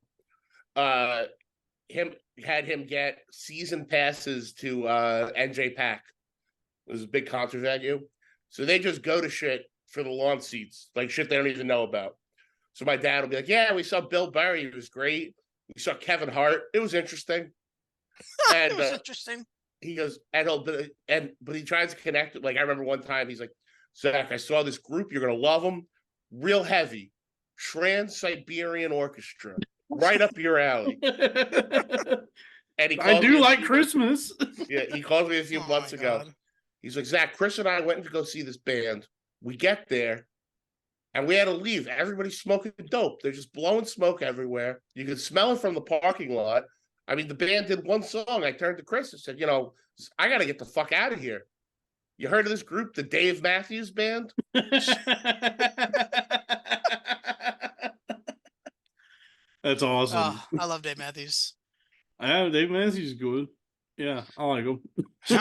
had him get season passes to NJ Pack. It was a big concert venue. So they just go to shit for the lawn seats, like shit they don't even know about. So my dad will be like, yeah, we saw Bill Burry. It was great. We saw Kevin Hart. It was interesting. And, it was interesting. He goes, but he tries to connect it. Like I remember one time he's like, Zach, I saw this group. You're going to love them. Real heavy. Trans-Siberian Orchestra. Right up your alley. And I do like Christmas. Yeah, he called me a few months ago. He's like, Zach, Chris and I went to go see this band. We get there, and we had to leave. Everybody's smoking dope. They're just blowing smoke everywhere. You can smell it from the parking lot. I mean, the band did one song. I turned to Chris and said, I got to get the fuck out of here. You heard of this group, the Dave Matthews Band? That's awesome. Oh, I love Dave Matthews. Dave Matthews is good. Yeah, I like him. He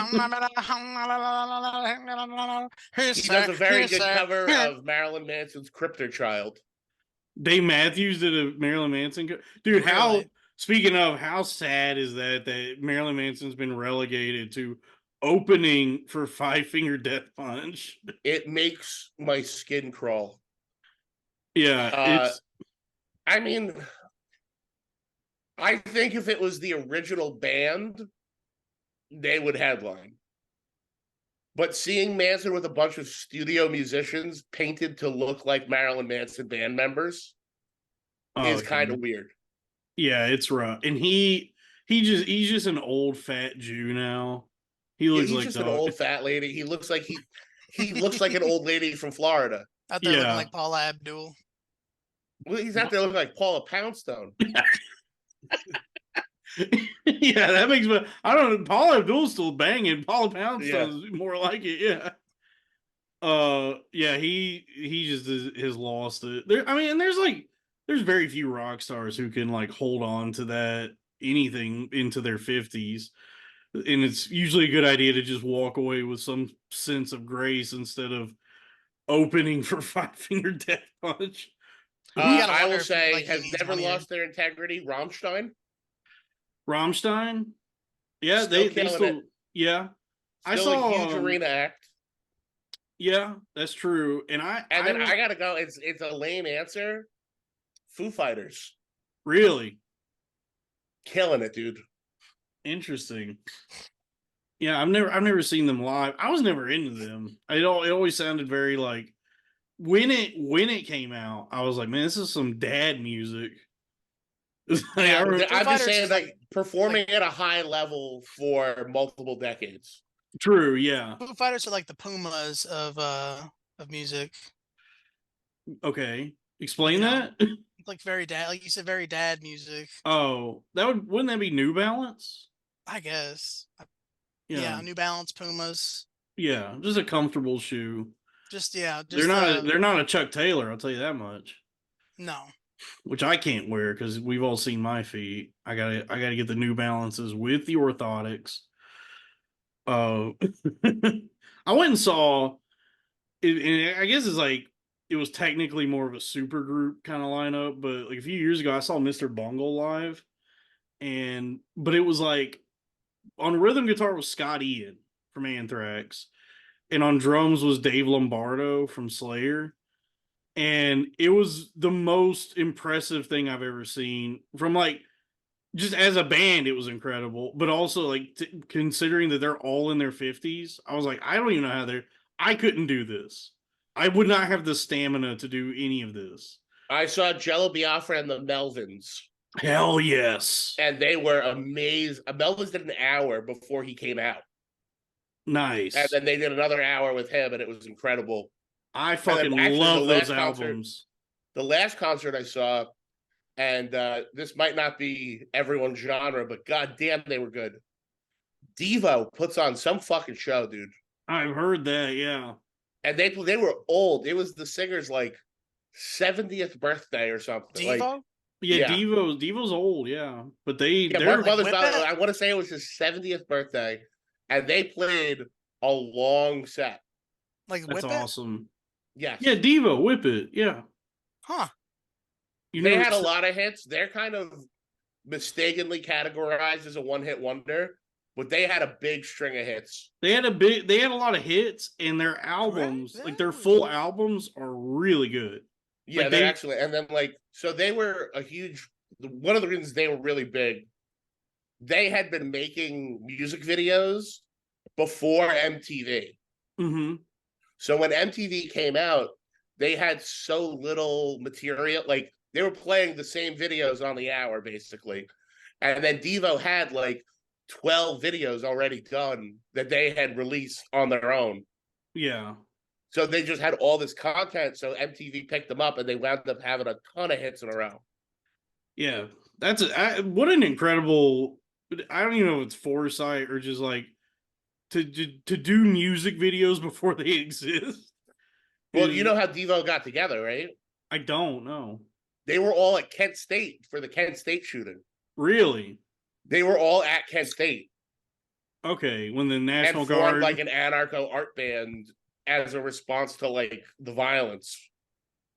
does a very good cover of Marilyn Manson's Crypto Child. Dave Matthews did a Marilyn Manson. Dude, how, Really? speaking of, how sad is that Marilyn Manson's been relegated to opening for Five Finger Death Punch? It makes my skin crawl. Yeah, it's. I mean, I think if it was the original band, they would headline. But seeing Manson with a bunch of studio musicians painted to look like Marilyn Manson band members is kind of weird. Yeah, it's rough. And he's just an old fat Jew now. He Yeah, looks he's like just an old fat lady. He looks like he looks like an old lady from Florida. Out there looking Yeah. like Paula Abdul. Well, he's out there looking like Paula Poundstone. Yeah, that makes me. I don't know. Paula Abdul's still banging. Paula Poundstone's more like it. Yeah. Yeah. He just has lost it. I mean, and there's very few rock stars who can like hold on to that anything into their 50s, and it's usually a good idea to just walk away with some sense of grace instead of opening for Five Finger Death Punch. I will say, like, has never lost their integrity. Rammstein, yeah, Still they killing still, it. yeah. I Still saw a huge arena act. Yeah, that's true. And I gotta go. It's a lame answer. Foo Fighters, really killing it, dude. interesting. Yeah, I've never seen them live. I was never into them. It always sounded very like when it came out, I was like, man, this is some dad music. Yeah, I'm just saying, is like performing at a high level for multiple decades. True, yeah. Foo Fighters are like the Pumas of music. Okay, explain You know? that. It's like very dad, like you said, very dad music. Oh, wouldn't that be New Balance? I guess. Yeah, Yeah, New Balance, Pumas. yeah, just a comfortable shoe. They're they're not a Chuck Taylor. I'll tell you that much. No. Which I can't wear because we've all seen my feet. I gotta get the New Balances with the orthotics. I went and saw it, and I guess it's like it was technically more of a super group kind of lineup, but like a few years ago I saw Mr. Bungle live, but it was like on rhythm guitar was Scott Ian from Anthrax, and on drums was Dave Lombardo from Slayer. And it was the most impressive thing I've ever seen from like just as a band. It was incredible, but also like considering that they're all in their 50s, I was like, I don't even know how I couldn't do this. I would not have the stamina to do any of this. I saw Jello Biafra and the Melvins. Hell yes. And they were amazed. Melvins did an hour before he came out. Nice. And then they did another hour with him, and it was incredible. I fucking love those albums. The last concert I saw, and this might not be everyone's genre, but goddamn, they were good. Devo puts on some fucking show, dude. I've heard that, yeah. And they were old. It was the singer's like 70th birthday or something. Devo? Like, yeah, Devo's old, yeah. But they're Mark like, I want to say it was his 70th birthday, and they played a long set. Like that's Whip awesome. Yes. Yeah, Devo, Whip It, yeah. Huh. They had a lot of hits. They're kind of mistakenly categorized as a one-hit wonder, but they had a big string of hits. They had a lot of hits, and their albums, like their full albums, are really good. Yeah, like they're actually, and then so they were one of the reasons they were really big. They had been making music videos before MTV. Mm-hmm. So when MTV came out, they had so little material. Like they were playing the same videos on the hour, basically. And then Devo had like 12 videos already done that they had released on their own. Yeah. So they just had all this content. So MTV picked them up and they wound up having a ton of hits in a row. Yeah. What an incredible, I don't even know if it's foresight or just like to do music videos before they exist. Well, you know how Devo got together, right? I don't know. They were all at Kent State for the Kent State shooting. Really? They were all at Kent State. Okay, when the and National formed Guard. like an anarcho art band as a response to like the violence.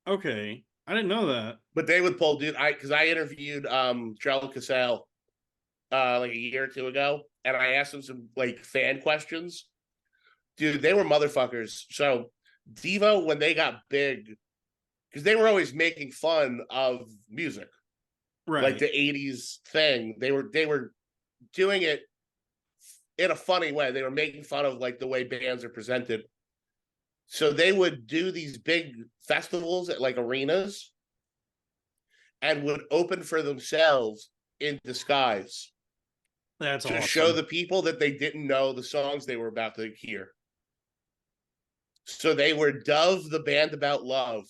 Okay, I didn't know that. But they would pull, dude. Because I interviewed Trell Cassell like a year or two ago, and I asked him some like fan questions. Dude, they were motherfuckers. So Devo, when they got big, because they were always making fun of music, Right. like the '80s thing. They were doing it in a funny way. They were making fun of like the way bands are presented. So they would do these big festivals at like arenas and would open for themselves in disguise That's to awesome. show the people that they didn't know the songs they were about to hear. So they were Dove, the band about love,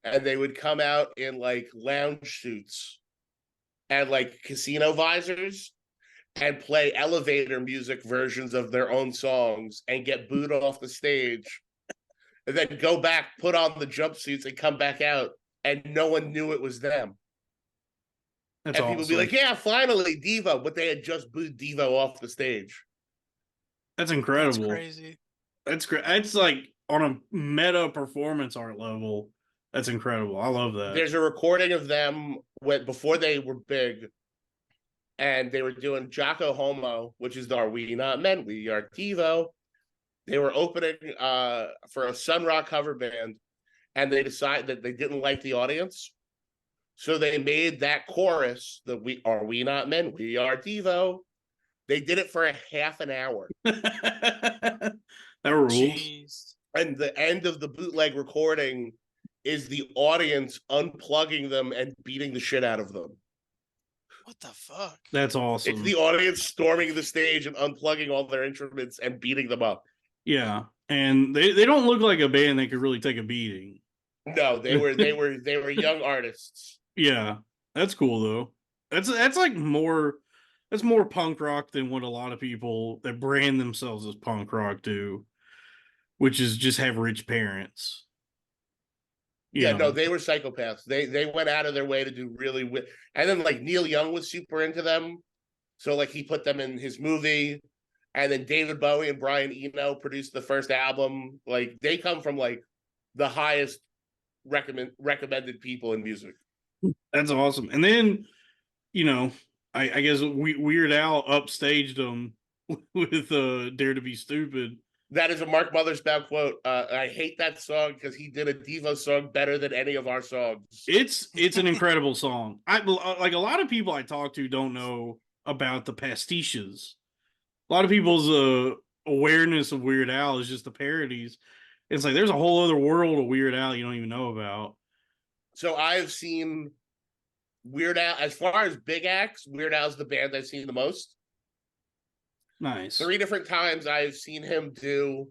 and they would come out in like lounge suits and like casino visors and play elevator music versions of their own songs and get booed off the stage and then go back, put on the jumpsuits and come back out, and no one knew it was them. That's And people awesome. would be like, yeah, finally, Devo, but they had just booed Devo off the stage. That's That's incredible. crazy. That's great. It's like on a meta performance art level. That's incredible. I love that. There's a recording of them before they were big, and they were doing Jocko Homo, which is the Are We Not Men, We Are Devo. They were opening for a Sun Ra cover band, and they decided that they didn't like the audience. So they made that chorus, we not men, we are Devo. They did it for a half an hour. That rules. Jeez. And the end of the bootleg recording is the audience unplugging them and beating the shit out of them. What the fuck? That's awesome. It's the audience storming the stage and unplugging all their instruments and beating them up. Yeah. And they don't look like a band that could really take a beating. No, they were young artists. Yeah. That's cool though. That's like more punk rock than what a lot of people that brand themselves as punk rock do, which is just have rich parents. Yeah, no, they were psychopaths. They went out of their way to do really and then like Neil Young was super into them. So like he put them in his movie, and then David Bowie and Brian Eno produced the first album. Like they come from like the highest recommended people in music. That's awesome. And then, I guess Weird Al upstaged them with Dare to Be Stupid. That is a Mark Mothersbaugh quote. I hate that song because he did a Devo song better than any of our songs. It's an incredible song. Like a lot of people I talk to don't know about the pastiches. A lot of people's awareness of Weird Al is just the parodies. It's like there's a whole other world of Weird Al you don't even know about. So I've seen Weird Al, as far as big acts, Weird Al's the band I've seen the most. Nice. 3 different times I've seen him do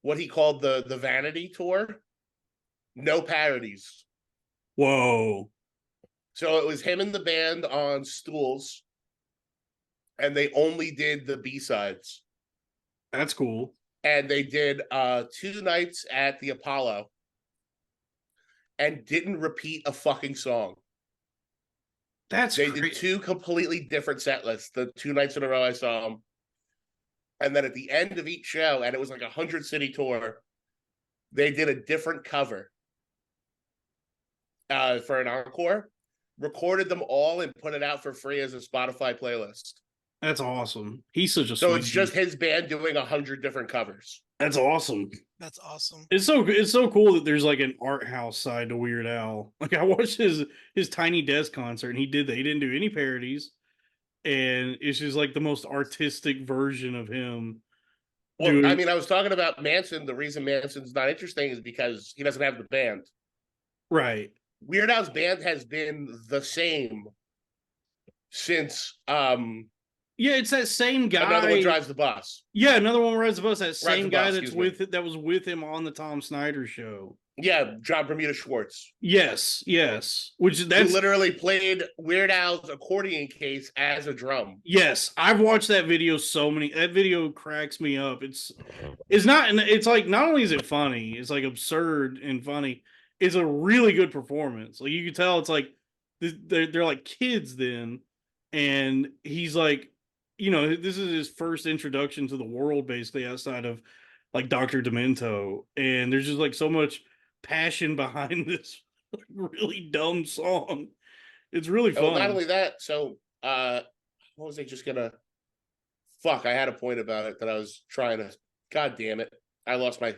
what he called the Vanity Tour. No parodies. Whoa. So it was him and the band on stools, and they only did the B-sides. That's cool. And they did 2 nights at the Apollo and didn't repeat a fucking song. They did 2 completely different set lists the 2 nights in a row I saw them. And then at the end of each show, and it was like a 100-city tour, they did a different cover for an encore, recorded them all, and put it out for free as a Spotify playlist. That's awesome. He's such a So sweet it's just his band doing 100 different covers. That's awesome. That's awesome. It's so cool that there's like an art house side to Weird Al. Like I watched his Tiny Desk concert, and he didn't do any parodies, and it's just like the most artistic version of him. Well, I mean, I was talking about Manson. The reason Manson's not interesting is because he doesn't have the band. Right. Weird Al's band has been the same since yeah, it's that same guy. Another One Drives the Bus. Yeah, Another One Rides the Bus. That same guy that was with him on the Tom Snyder show. Yeah, John Bermuda Schwartz. Yes. Who literally played Weird Al's accordion case as a drum. Yes, I've watched that video that video cracks me up. It's like not only is it funny, it's like absurd and funny. It's a really good performance. Like you can tell it's like they're like kids then, and he's like this is his first introduction to the world, basically outside of like Dr. Demento, and there's just like so much passion behind this really dumb song. It's really Oh, not fun. only that, so what was I just gonna fuck, I had a point about it that I was trying to, god damn it. I lost my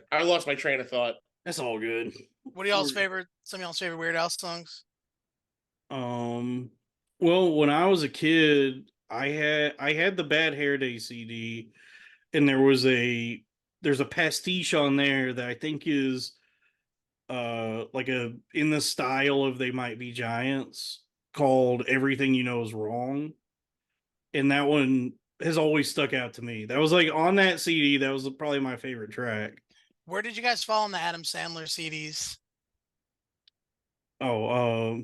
train of thought. That's all good. What are y'all's favorite? Some of y'all's favorite Weird Al songs? Um, well, when I was a kid, I had the Bad Hair Day CD, and there's a pastiche on there that I think is like a in the style of They Might Be Giants, called Everything You Know Is Wrong, and that one has always stuck out to me. That was like on that CD. That was probably my favorite track. Where did you guys fall on the Adam Sandler CDs? Oh,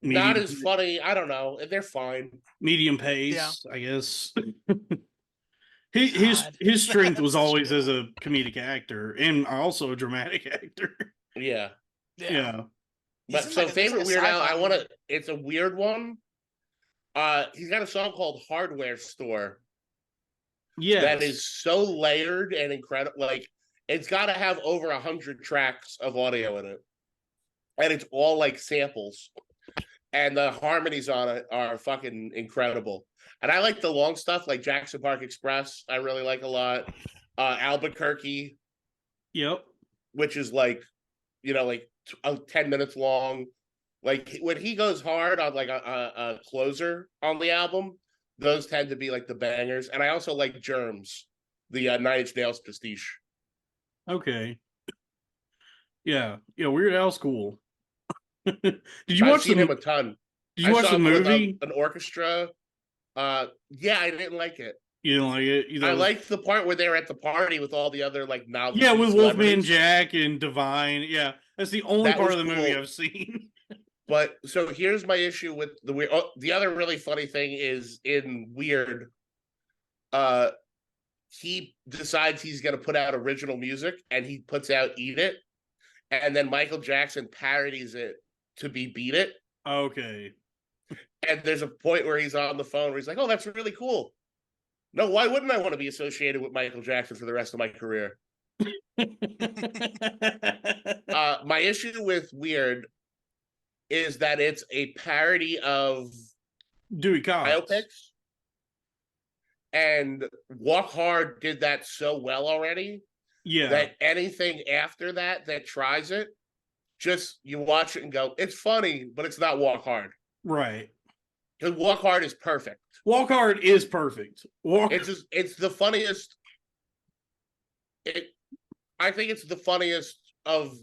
Not medium as funny. I don't know. They're fine. medium Yeah. pace, I guess. His God. his strength That's was such a always good as one. a comedic actor and also a dramatic actor. Yeah. Yeah. He's But in so like there's like favorite a Weird Al, sci-fi I want to. movie. It's a weird one. He's got a song called Hardware Store that Yes. is so layered and incredible. Like it's got to have over 100 tracks of audio in it, and it's all like samples, and the harmonies on it are fucking incredible. And I like the long stuff, like Jackson Park Express. I really like a lot. Albuquerque, Yep. which is like, like 10 minutes long. Like when he goes hard on like a closer on the album, those tend to be like the bangers. And I also like Germs, the Nine Inch Nails pastiche. Okay. Yeah. Yeah. Weird Al's cool. Did you I've watch seen him the a ton. Did you I watch saw the him with movie? an orchestra. Yeah, I didn't like it. You didn't like it? You thought I it was liked the part where they were at the party with all the other like yeah, novelty with Wolfman celebrities. Jack and Divine. Yeah, that's the only That part was of the movie cool. I've seen. But so here's my issue with the weird. Oh, the other really funny thing is in Weird, uh, he decides he's going to put out original music and he puts out Eat It. And then Michael Jackson parodies it to be Beat It. Okay. And there's a point where he's on the phone where he's like, oh, that's really cool. No, why wouldn't I want to be associated with Michael Jackson for the rest of my career? My issue with Weird is that it's a parody of Dewey Cox. biopics. And Walk Hard did that so well already Yeah. that anything after that tries it, just you watch it and go, it's funny, but it's not Walk Hard. Right. Because Walk Hard is perfect. Walk Hard is perfect. It's the funniest. I think it's the funniest of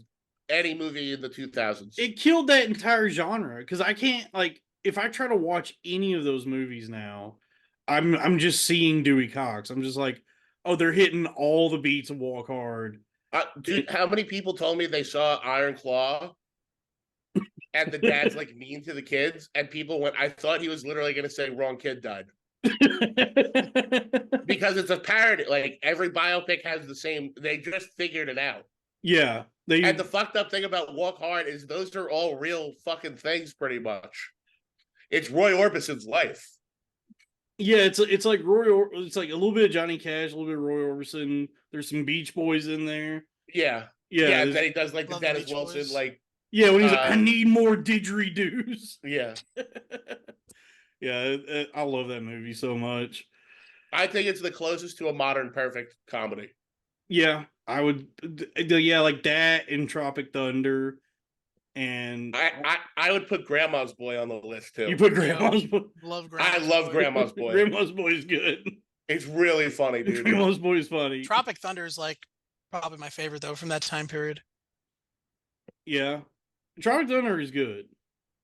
any movie in the 2000s. It killed that entire genre because I can't like if I try to watch any of those movies now, I'm just seeing Dewey Cox. I'm just like, oh, they're hitting all the beats of Walk Hard. Dude, how many people told me they saw Iron Claw and the dad's like mean to the kids, and people went, I thought he was literally going to say wrong kid died. Because it's a parody. Like every biopic has the same, they just figured it out. Yeah. And the fucked up thing about Walk Hard is those are all real fucking things pretty much. It's Roy Orbison's life. Yeah, it's like it's like a little bit of Johnny Cash, a little bit of Roy Orbison. There's some Beach Boys in there. Yeah. Yeah. Yeah, and then he does like the Love the Dennis Beach Wilson, Boys. like Yeah, when he's like, I need more didgeridoos. yeah. Yeah, I love that movie so much. I think it's the closest to a modern perfect comedy. Yeah, I would. Yeah, like that and Tropic Thunder, and I would put Grandma's Boy on the list too. you put Grandma's Boy. Love I Grandma's love Boy. Grandma's Boy. Grandma's Boy is good. It's really funny, dude. Grandma's Boy is funny. Tropic Thunder is like probably my favorite though from that time period. Yeah, Tropic Thunder is good.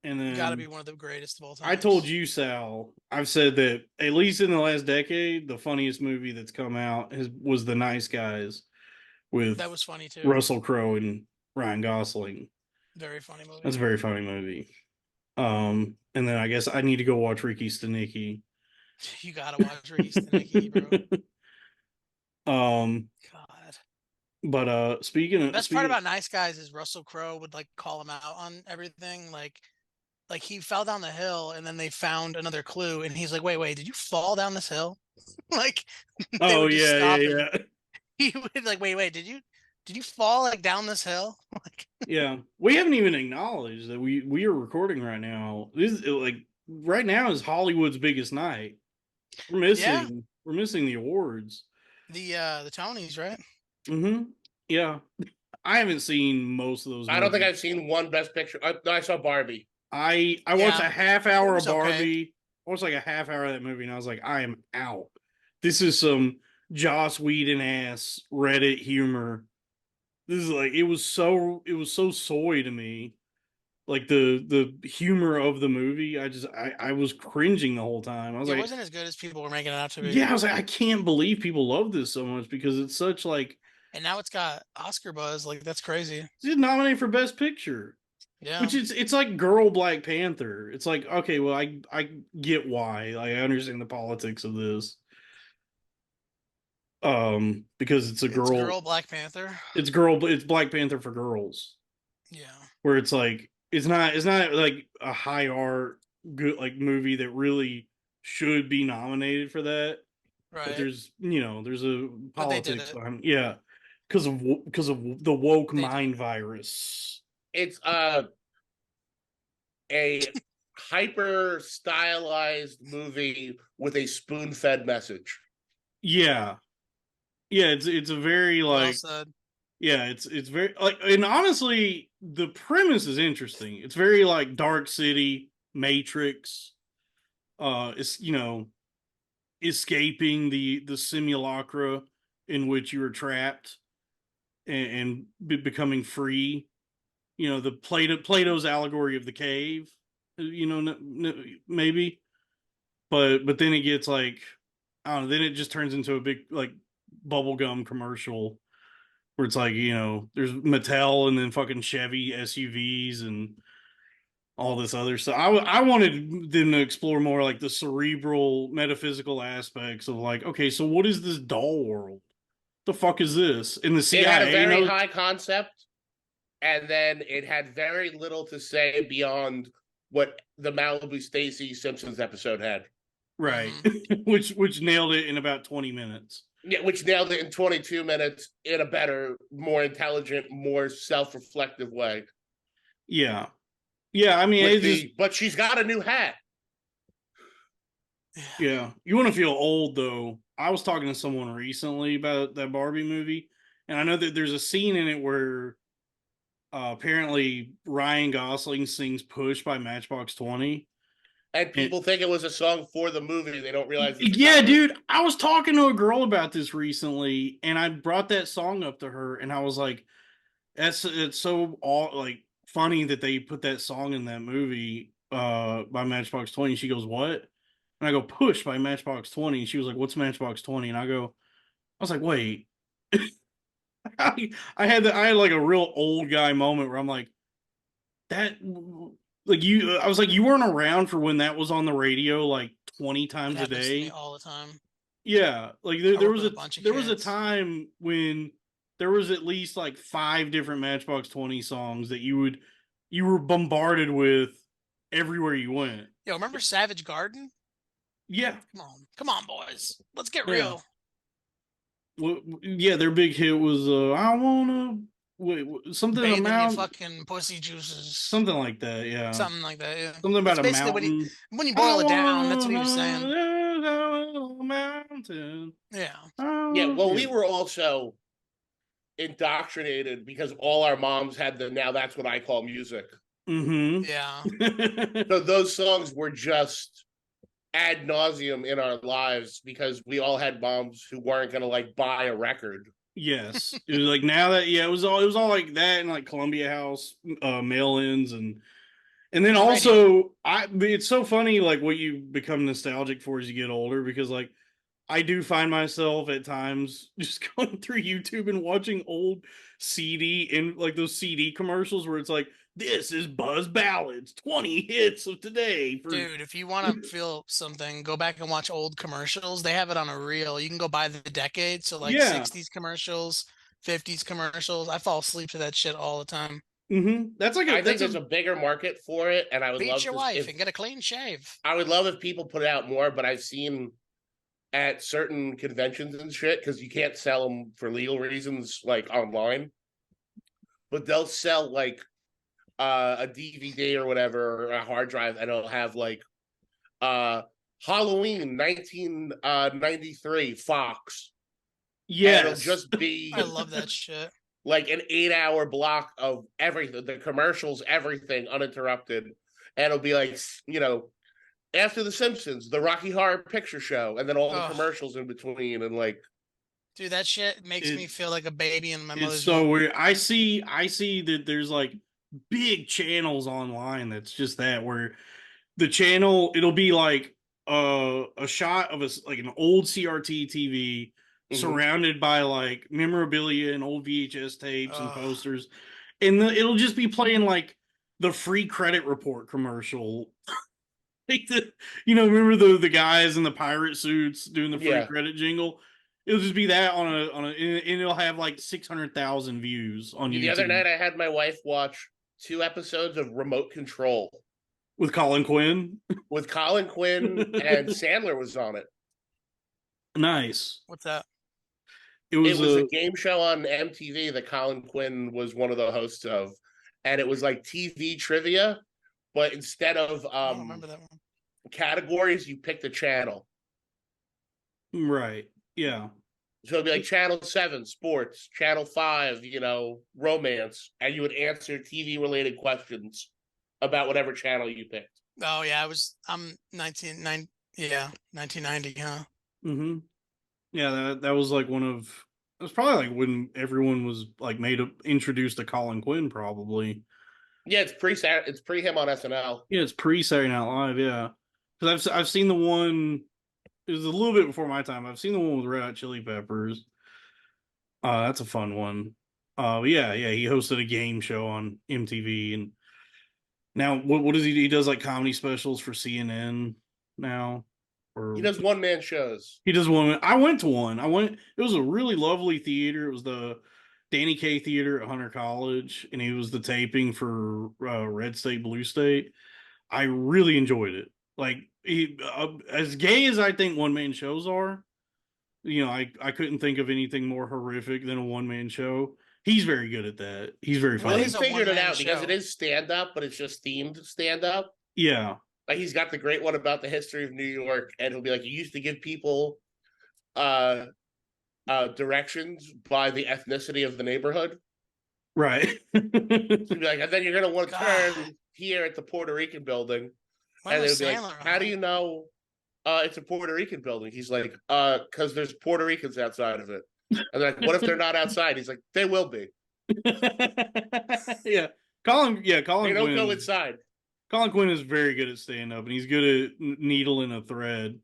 And then Got to be one of the greatest of all time. I told you, Sal. I've said that at least in the last decade, the funniest movie that's come out was The Nice Guys with that was funny too. Russell Crowe and Ryan Gosling. Very funny movie. That's a very funny movie. And then I guess I need to go watch Ricky Stenicki. You gotta watch Ricky Stenicki, bro. God. But speaking of Best part about Nice Guys is Russell Crowe would like call him out on everything. Like like he fell down the hill and then they found another clue and he's like, wait, did you fall down this hill? Like they Oh would just yeah, stop yeah, it. yeah. He would like, wait, did you fall like down this hill? Like Yeah, we haven't even acknowledged that we are recording right now. This is like right now is Hollywood's biggest night. yeah, We're missing the awards. the Tonys, right? Mm-hmm. Yeah, I haven't seen most of those I don't think movies. I've seen one Best Picture. I saw Barbie. I watched Yeah, a half it hour of was okay. Barbie. I watched like a half hour of that movie, and I was like, I am out. This is some Joss Whedon ass Reddit humor. This is like it was so soy to me. Like the humor of the movie, I was cringing the whole time. I was It like, wasn't as good as people were making it out to be. yeah, I was like, I can't believe people love this so much because it's such like And now it's got Oscar buzz. Like that's crazy. it's nominated for Best Picture. Yeah. Which it's like girl Black Panther. It's like, okay, well, I get why. Like, I understand the politics of this. Because it's a It's girl, girl Black Panther. it's Black Panther for girls. Yeah. Where it's like it's not like a high art good like movie that really should be nominated for that. But Right. there's there's a But they did politics it. behind yeah. Because of the woke They did mind it. virus. It's a hyper stylized movie with a spoon fed message. Yeah. Yeah, it's a very Well like said. yeah, it's very like and honestly, the premise is interesting. It's very like Dark City, Matrix, it's escaping the simulacra in which you were trapped and becoming free. The Plato's allegory of the cave, maybe. But then it gets like I don't know, then it just turns into a big like bubblegum commercial where it's like there's Mattel and then fucking Chevy SUVs and all this other stuff. I wanted them to explore more like the cerebral metaphysical aspects of like, okay, so what is this doll world? The fuck is this? And the It had a CIA very knows. high concept, and then it had very little to say beyond what the Malibu Stacy Simpsons episode had. Right. Mm-hmm. which nailed it in about 20 minutes. Yeah, which nailed it in 22 minutes in a better, more intelligent, more self-reflective way. Yeah. Yeah, I mean it just But she's got a new hat. yeah. You want to feel old though. I was talking to someone recently about that Barbie movie, and I know that there's a scene in it where apparently Ryan Gosling sings "Push" by Matchbox 20. And people think it was a song for the movie. They don't realize it's Yeah, covered. dude. I was talking to a girl about this recently, and I brought that song up to her, and I was like, it's so all like funny that they put that song in that movie by Matchbox 20." She goes, "What?" And I go, "Push" by Matchbox 20." And she was like, "What's Matchbox 20?" And I was like, "Wait." I had like a real old guy moment where I'm like, that like I was like, you weren't around for when that was on the radio like 20 That times a happens to me day. all the time. Yeah, like I work with a bunch of there was a kids. time when there was at least like 5 different Matchbox 20 songs that you were bombarded with everywhere you went. Yo, remember Savage Garden? Yeah, Come on, boys. Let's get yeah. real. Well, yeah, their big hit was I wanna something Bathe in your amount fucking pussy juices. something like that. Yeah, Something like that. Yeah. something about That's a basically mountain. when you I boil it down. That's what he was saying. wanna a mountain. Yeah. Yeah, well, we Yeah. were also indoctrinated because all our moms had the now that's what I call music. Mm-hmm. Yeah. So those songs were just ad nauseum in our lives because we all had moms who weren't gonna like buy a record. Yes, it was like now that it was all like that and like Columbia House mail-ins and then The radio. also it's so funny like what you become nostalgic for as you get older because like I do find myself at times just going through YouTube and watching old CD and like those CD commercials where it's like, this is Buzz Ballads, 20 hits of today. Dude, if you want to feel something, go back and watch old commercials. They have it on a reel. You can go by the decade. So like Yeah. 60s commercials, 50s commercials. I fall asleep to that shit all the time. That's like I think there's a bigger market for it, and I would Beat love your to wife and get a clean shave. I would love if people put it out more, but I've seen at certain conventions and shit, because you can't sell them for legal reasons, like online, but they'll sell like a DVD or whatever, or a hard drive, and it'll have like Halloween 1993 Fox. Yes. And it'll just be I love that shit. like an 8-hour block of everything, the commercials, everything uninterrupted. And it'll be like, after The Simpsons, the Rocky Horror Picture Show, and then all the commercials in between, and like, dude, that shit makes me feel like a baby in my mother's It's so womb. weird. I see that there's like big channels online that's just that, where the channel, it'll be like a shot of like an old CRT TV surrounded by like memorabilia and old VHS tapes and posters, and it'll just be playing like the free credit report commercial. Like remember the guys in the pirate suits doing the free credit jingle? It'll just be that and it'll have like 600,000 views on YouTube. The other night I had my wife watch 2 episodes of Remote Control with Colin Quinn. With Colin Quinn, and Sandler was on it. Nice. What's that? It was a game show on MTV that Colin Quinn was one of the hosts of, and it was like TV trivia, but instead of I don't remember that one. Categories, you picked a channel. Right. Yeah. So it'd be like Channel 7, sports, Channel 5, romance, and you would answer TV related questions about whatever channel you picked. Oh yeah, I'm 1990, huh? Mm-hmm. Yeah, that was like it was probably like when everyone was like introduced to Colin Quinn, probably. Yeah, it's pre him on SNL. Yeah, it's pre Saturday Night Live, yeah. Because I've seen the one. It was a little bit before my time. I've seen the one with Red Hot Chili Peppers. That's a fun one. Yeah, he hosted a game show on MTV, and now what does he do? He does like comedy specials for CNN now. Or he does one-man shows. He does one. I went to one. It was a really lovely theater. It was the Danny Kaye Theater at Hunter College, and it was the taping for Red State, Blue State. I really enjoyed it. Like, as gay as I think one-man shows are, I couldn't think of anything more horrific than a one-man show. He's very good at that. He's very funny. Well, he figured it out because it is stand-up, but it's just themed stand-up. Yeah. Like, he's got the great one about the history of New York, and he'll be like, you used to give people directions by the ethnicity of the neighborhood. Right. He'll be like, and then you're going to want to turn here at the Puerto Rican building. And they'll be like, how do you know it's a Puerto Rican building? He's like, because there's Puerto Ricans outside of it. And they're like, what if they're not outside? He's like, they will be. Yeah. Colin they don't go inside. Colin Quinn is very good at stand-up, and he's good at needling a thread.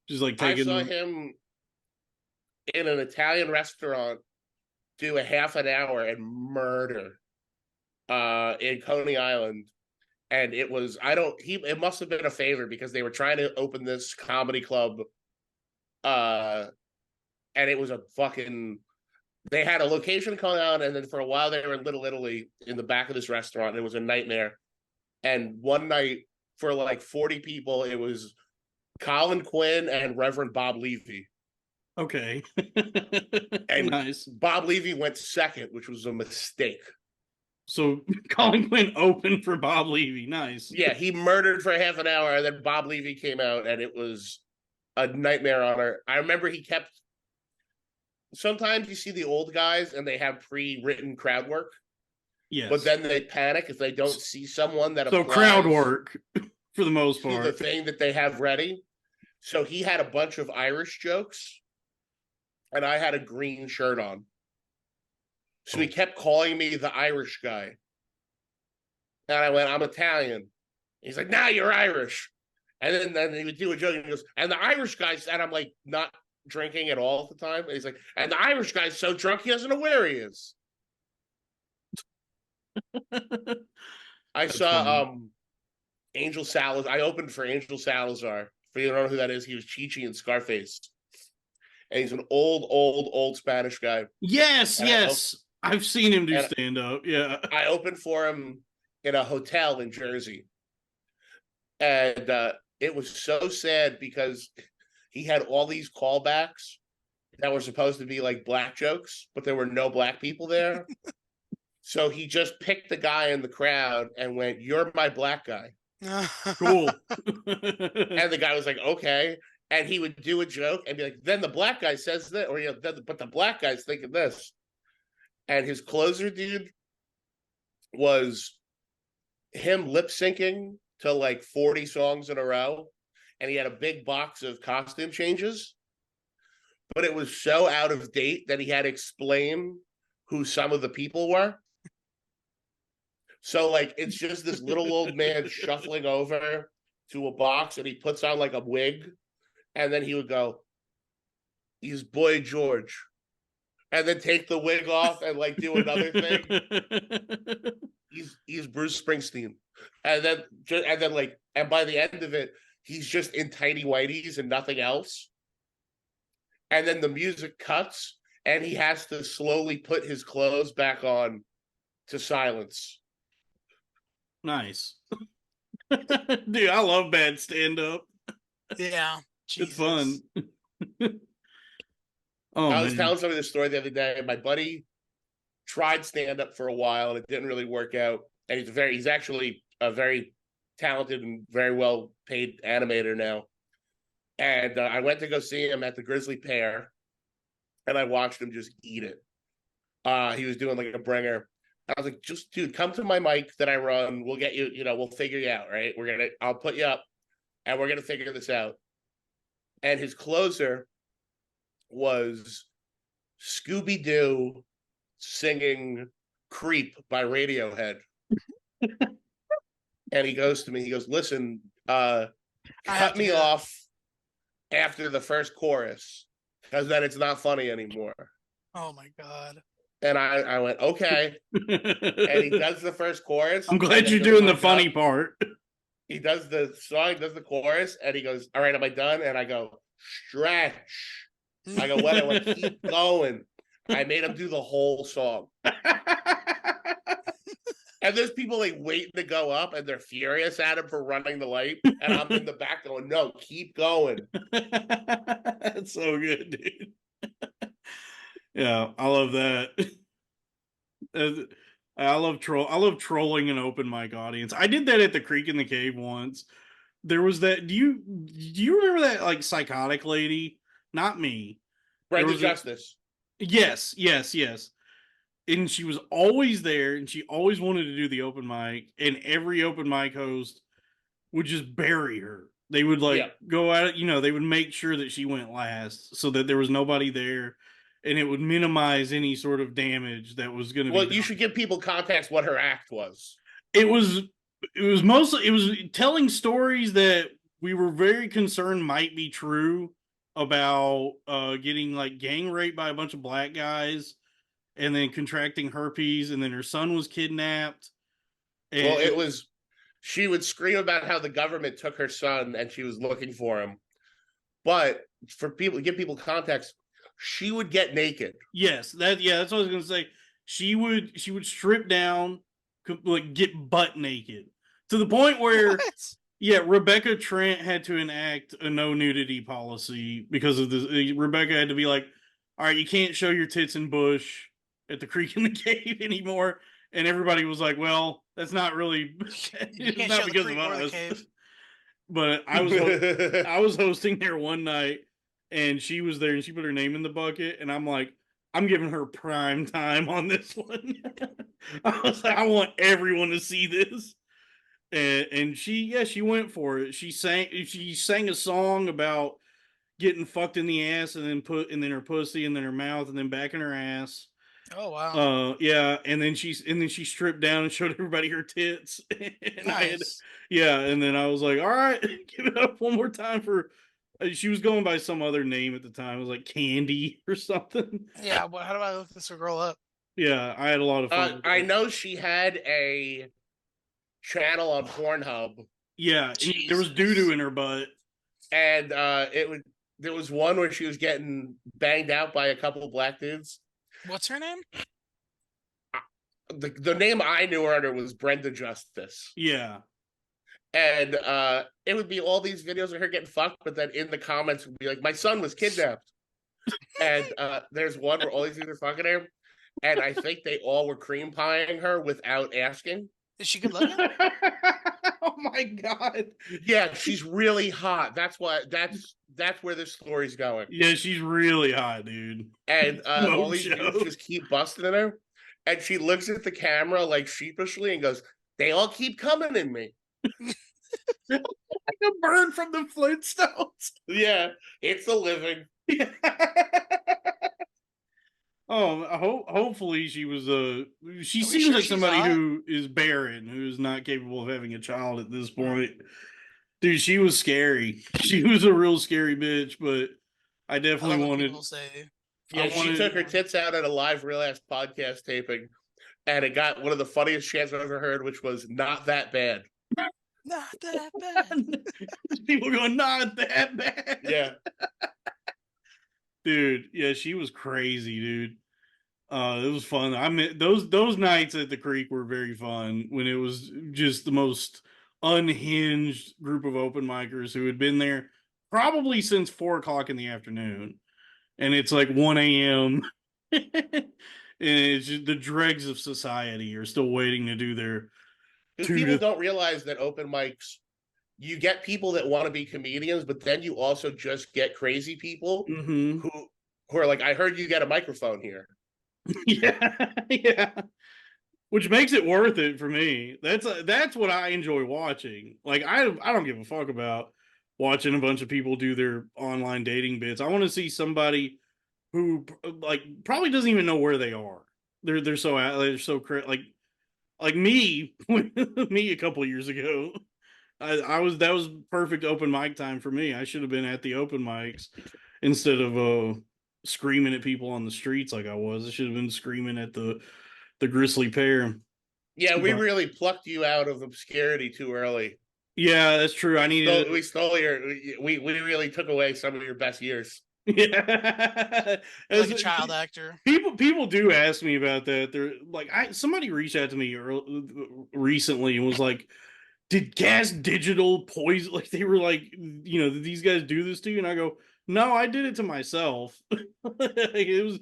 Just like taking. I saw him in an Italian restaurant do a half an hour and murder in Coney Island. And it was, it must have been a favor because they were trying to open this comedy club. And it was they had a location in Coney Island, and then for a while they were in Little Italy in the back of this restaurant. It was a nightmare. And one night for like 40 people, it was Colin Quinn and Reverend Bob Levy. Okay. And nice. Bob Levy went second, which was a mistake. So Colin Quinn opened for Bob Levy. Nice. Yeah, he murdered for half an hour, and then Bob Levy came out, and it was a nightmare on her. I remember he kept. Sometimes you see the old guys, and they have pre-written crowd work. Yes. But then they panic if they don't see someone that. So crowd work, for the most part, the thing that they have ready. So he had a bunch of Irish jokes, and I had a green shirt on. So he kept calling me the Irish guy. And I went, I'm Italian. He's like, nah, you're Irish. And then he would do a joke and he goes, and the Irish guy's, and I'm like, not drinking at all at the time. And he's like, and the Irish guy's so drunk he doesn't know where he is. I saw Angel Salazar. I opened for Angel Salazar. For you don't know who that is, he was Chi-Chi in Scarface. And he's an old Spanish guy. Yes, yes. I've seen him do And stand up. Yeah. I opened for him in a hotel in Jersey. And it was so sad because he had all these callbacks that were supposed to be like black jokes, but there were no black people there. So he just picked the guy in the crowd and went, "You're my black guy." Cool. And the guy was like, "Okay." And he would do a joke and be like, "Then the black guy says that," or but the black guy's thinking this. And his closer, dude, was him lip syncing to like 40 songs in a row. And he had a big box of costume changes. But it was so out of date that he had to explain who some of the people were. So, like, it's just this little old man shuffling over to a box and he puts on like a wig. And then he would go, "He's Boy George." And then take the wig off and like do another thing. He's Bruce Springsteen. And then by the end of it, he's just in tidy whities and nothing else. And then the music cuts and he has to slowly put his clothes back on to silence. Nice. Dude, I love bad stand-up. Yeah. It's fun. Oh, I was man. telling somebody this story the other day. My buddy tried stand-up for a while and it didn't really work out. And he's actually a very talented and very well paid animator now. And I went to go see him at the Grizzly Pear, and I watched him just eat it. He was doing like a bringer. I was like, "Just dude, come to my mic that I run. We'll get you. We'll figure you out, right? I'll put you up, and we're gonna figure this out." And his closer was Scooby-Doo singing "Creep" by Radiohead. And he goes to me, he goes, "Listen, cut me off after the first chorus, because then it's not funny anymore." Oh my God. And I went, "Okay." And he does the first chorus. I'm glad you're doing the funny up. part. He does the song, does the chorus, and he goes, "All right, am I done?" And I go, "Stretch." I go, "What?" I went, "Keep going." I made him do the whole song. And there's people like waiting to go up and they're furious at him for running the light. And I'm in the back going, "No, keep going." That's so good, dude. Yeah, I love that. I love trolling an open mic audience. I did that at the Creek in the Cave once. There was that. Do you remember that like psychotic lady? Not me. Brenda Justice. Yes. And she was always there, and she always wanted to do the open mic, and every open mic host would just bury her. They would go out, they would make sure that she went last so that there was nobody there, and it would minimize any sort of damage that was going to be done. You should give people context what her act was. It was telling stories that we were very concerned might be true about getting like gang raped by a bunch of black guys and then contracting herpes, and then her son was kidnapped. And she would scream about how the government took her son and she was looking for him. But give people context, she would get naked. Yes, that's what I was going to say. She would strip down, like get butt naked, to the point where Rebecca Trent had to enact a no nudity policy because of this. Rebecca had to be like, "All right, you can't show your tits in bush at the Creek in the Cave anymore." And everybody was like, "Well, that's not really it's not because of us." But I was hosting there one night, and she was there, and she put her name in the bucket, and I'm like, "I'm giving her prime time on this one." I was like, "I want everyone to see this." And she went for it. She sang a song about getting fucked in the ass and then her pussy and then her mouth and then back in her ass. Oh wow. And then she stripped down and showed everybody her tits. And nice. And then I was like, "All right, give it up one more time for." She was going by some other name at the time. It was like Candy or something. Yeah, well, how do I look this girl up? Yeah, I had a lot of fun. I know she had a channel on Pornhub. Yeah, there was doo-doo in her butt. And there was one where she was getting banged out by a couple of black dudes. What's her name? the name I knew her under was Brenda Justice. Yeah. And it would be all these videos of her getting fucked, but then in the comments would be like, my son was kidnapped. And there's one where all these dudes are fucking her, and I think they all were cream pieing her without asking. Is she good looking? Oh my god. Yeah, she's really hot. That's where this story's going. Yeah, she's really hot, dude. And all these Mojo. dudes just keep busting at her, and she looks at the camera like sheepishly and goes, "They all keep coming in me." Like a bird from the Flintstones. Yeah, it's a living. Oh, hopefully she was she Are we seems sure like she's somebody hot? who is barren, who is not capable of having a child at this point. Dude, she was scary. She was a real scary bitch, but I I definitely love when wanted people say, Yeah, she wanted- took her tits out at a live real ass podcast taping, and it got one of the funniest chants I've ever heard, which was "not that bad." not that bad. people going, not that bad. Yeah, Dude, yeah, she was crazy, dude. It was fun. I mean, those nights at the creek were very fun when it was just the most unhinged group of open micers who had been there probably since 4 o'clock in the afternoon, and it's like 1 a.m. and it's just the dregs of society are still waiting to do their because two people to don't realize that open mics, you get people that want to be comedians, but then you also just get crazy people Mhm. who are like, "I heard you get a microphone here." Yeah, yeah. Which makes it worth it for me. That's what I enjoy watching. Like I don't give a fuck about watching a bunch of people do their online dating bits. I want to see somebody who like probably doesn't even know where they are. They're so like me me a couple of years ago. I was that was perfect open mic time for me. I should have been at the open mics instead of screaming at people on the streets like I was. I should have been screaming at the grisly pair. Yeah, we But- really plucked you out of obscurity too early. Yeah, that's true. I needed. We stole your. We really took away some of your best years. Yeah, Like a child actor. People do ask me about that. They're like, somebody reached out to me recently and was like, "Did Gas Digital poison?" Like they were like, did these guys do this to you? And I go, "No, I did it to myself." It was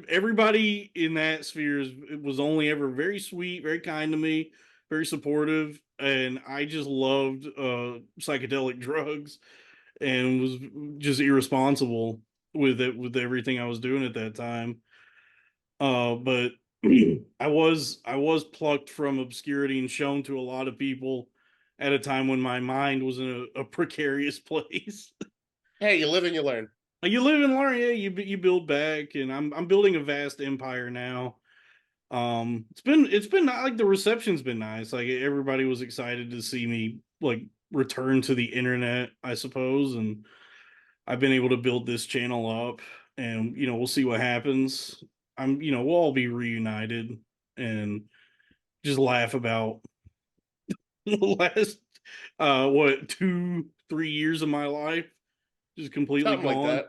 everybody in that sphere was only ever very sweet, very kind to me, very supportive, and I just loved psychedelic drugs and was just irresponsible with it, with everything I was doing at that time. But I was plucked from obscurity and shown to a lot of people at a time when my mind was in a precarious place. Hey, you live and you learn. You live and learn, yeah. You build back, and I'm building a vast empire now. It's been like the reception's been nice. Like everybody was excited to see me like return to the internet, I suppose, and I've been able to build this channel up, and we'll see what happens. We'll all be reunited and just laugh about the last what 2-3 years of my life just completely Something like gone. that.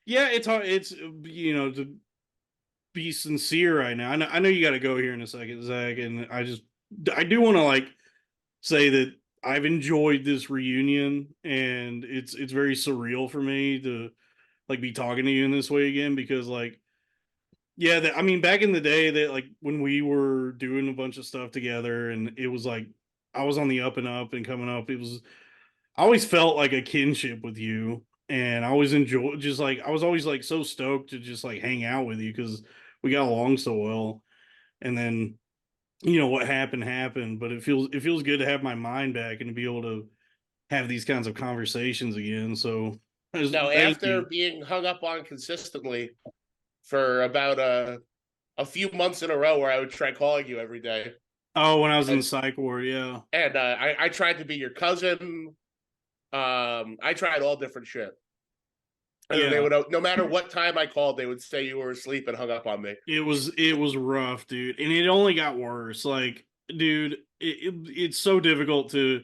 Yeah, it's hard. It's to be sincere right now. I know you got to go here in a second, Zach, and I do want to like say that I've enjoyed this reunion, and it's very surreal for me to like be talking to you in this way again, because like I mean back in the day that like when we were doing a bunch of stuff together and it was like I was on the up and up and coming up, I always felt like a kinship with you, and I always enjoyed just like I was always like so stoked to just like hang out with you because we got along so well. And then what happened, but it feels good to have my mind back and to be able to have these kinds of conversations again. So No, thank after you. being hung up on consistently for about a few months in a row, where I would try calling you every day, Oh, when I was in the psych ward, yeah. and I tried to be your cousin. I tried all different shit. And Yeah. they would, no matter what time I called, they would say you were asleep and hung up on me. It was rough, dude, and it only got worse. Like, dude, it's so difficult to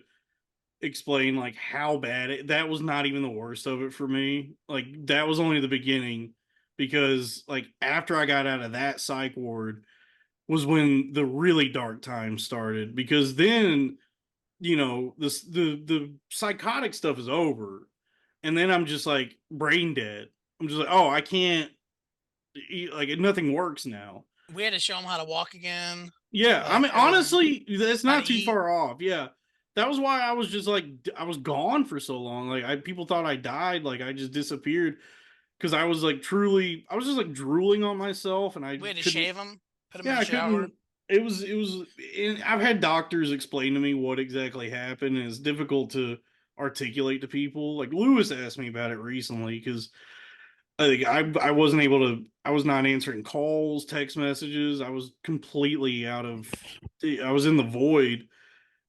explain like how bad that was. Not even the worst of it for me. Like that was only the beginning, because like after I got out of that psych ward, was when the really dark times started, because then, this the psychotic stuff is over, and then I'm just like brain dead. I'm just like, oh, I can't, like, nothing works now. We had to show him how to walk again. Yeah, I Like mean, everything. honestly, that's How not to too eat. far off. Yeah, that was why I was just like, I was gone for so long. Like, people thought I died. Like, I just disappeared because I was like truly, I was just like drooling on myself, and I We had to couldn't. shave him, put him in Yeah, the I shower. couldn't. It was. And I've had doctors explain to me what exactly happened, and it's difficult to articulate to people. Like Lewis asked me about it recently because I wasn't able to. I was not answering calls, text messages. I was completely out of. I was in the void,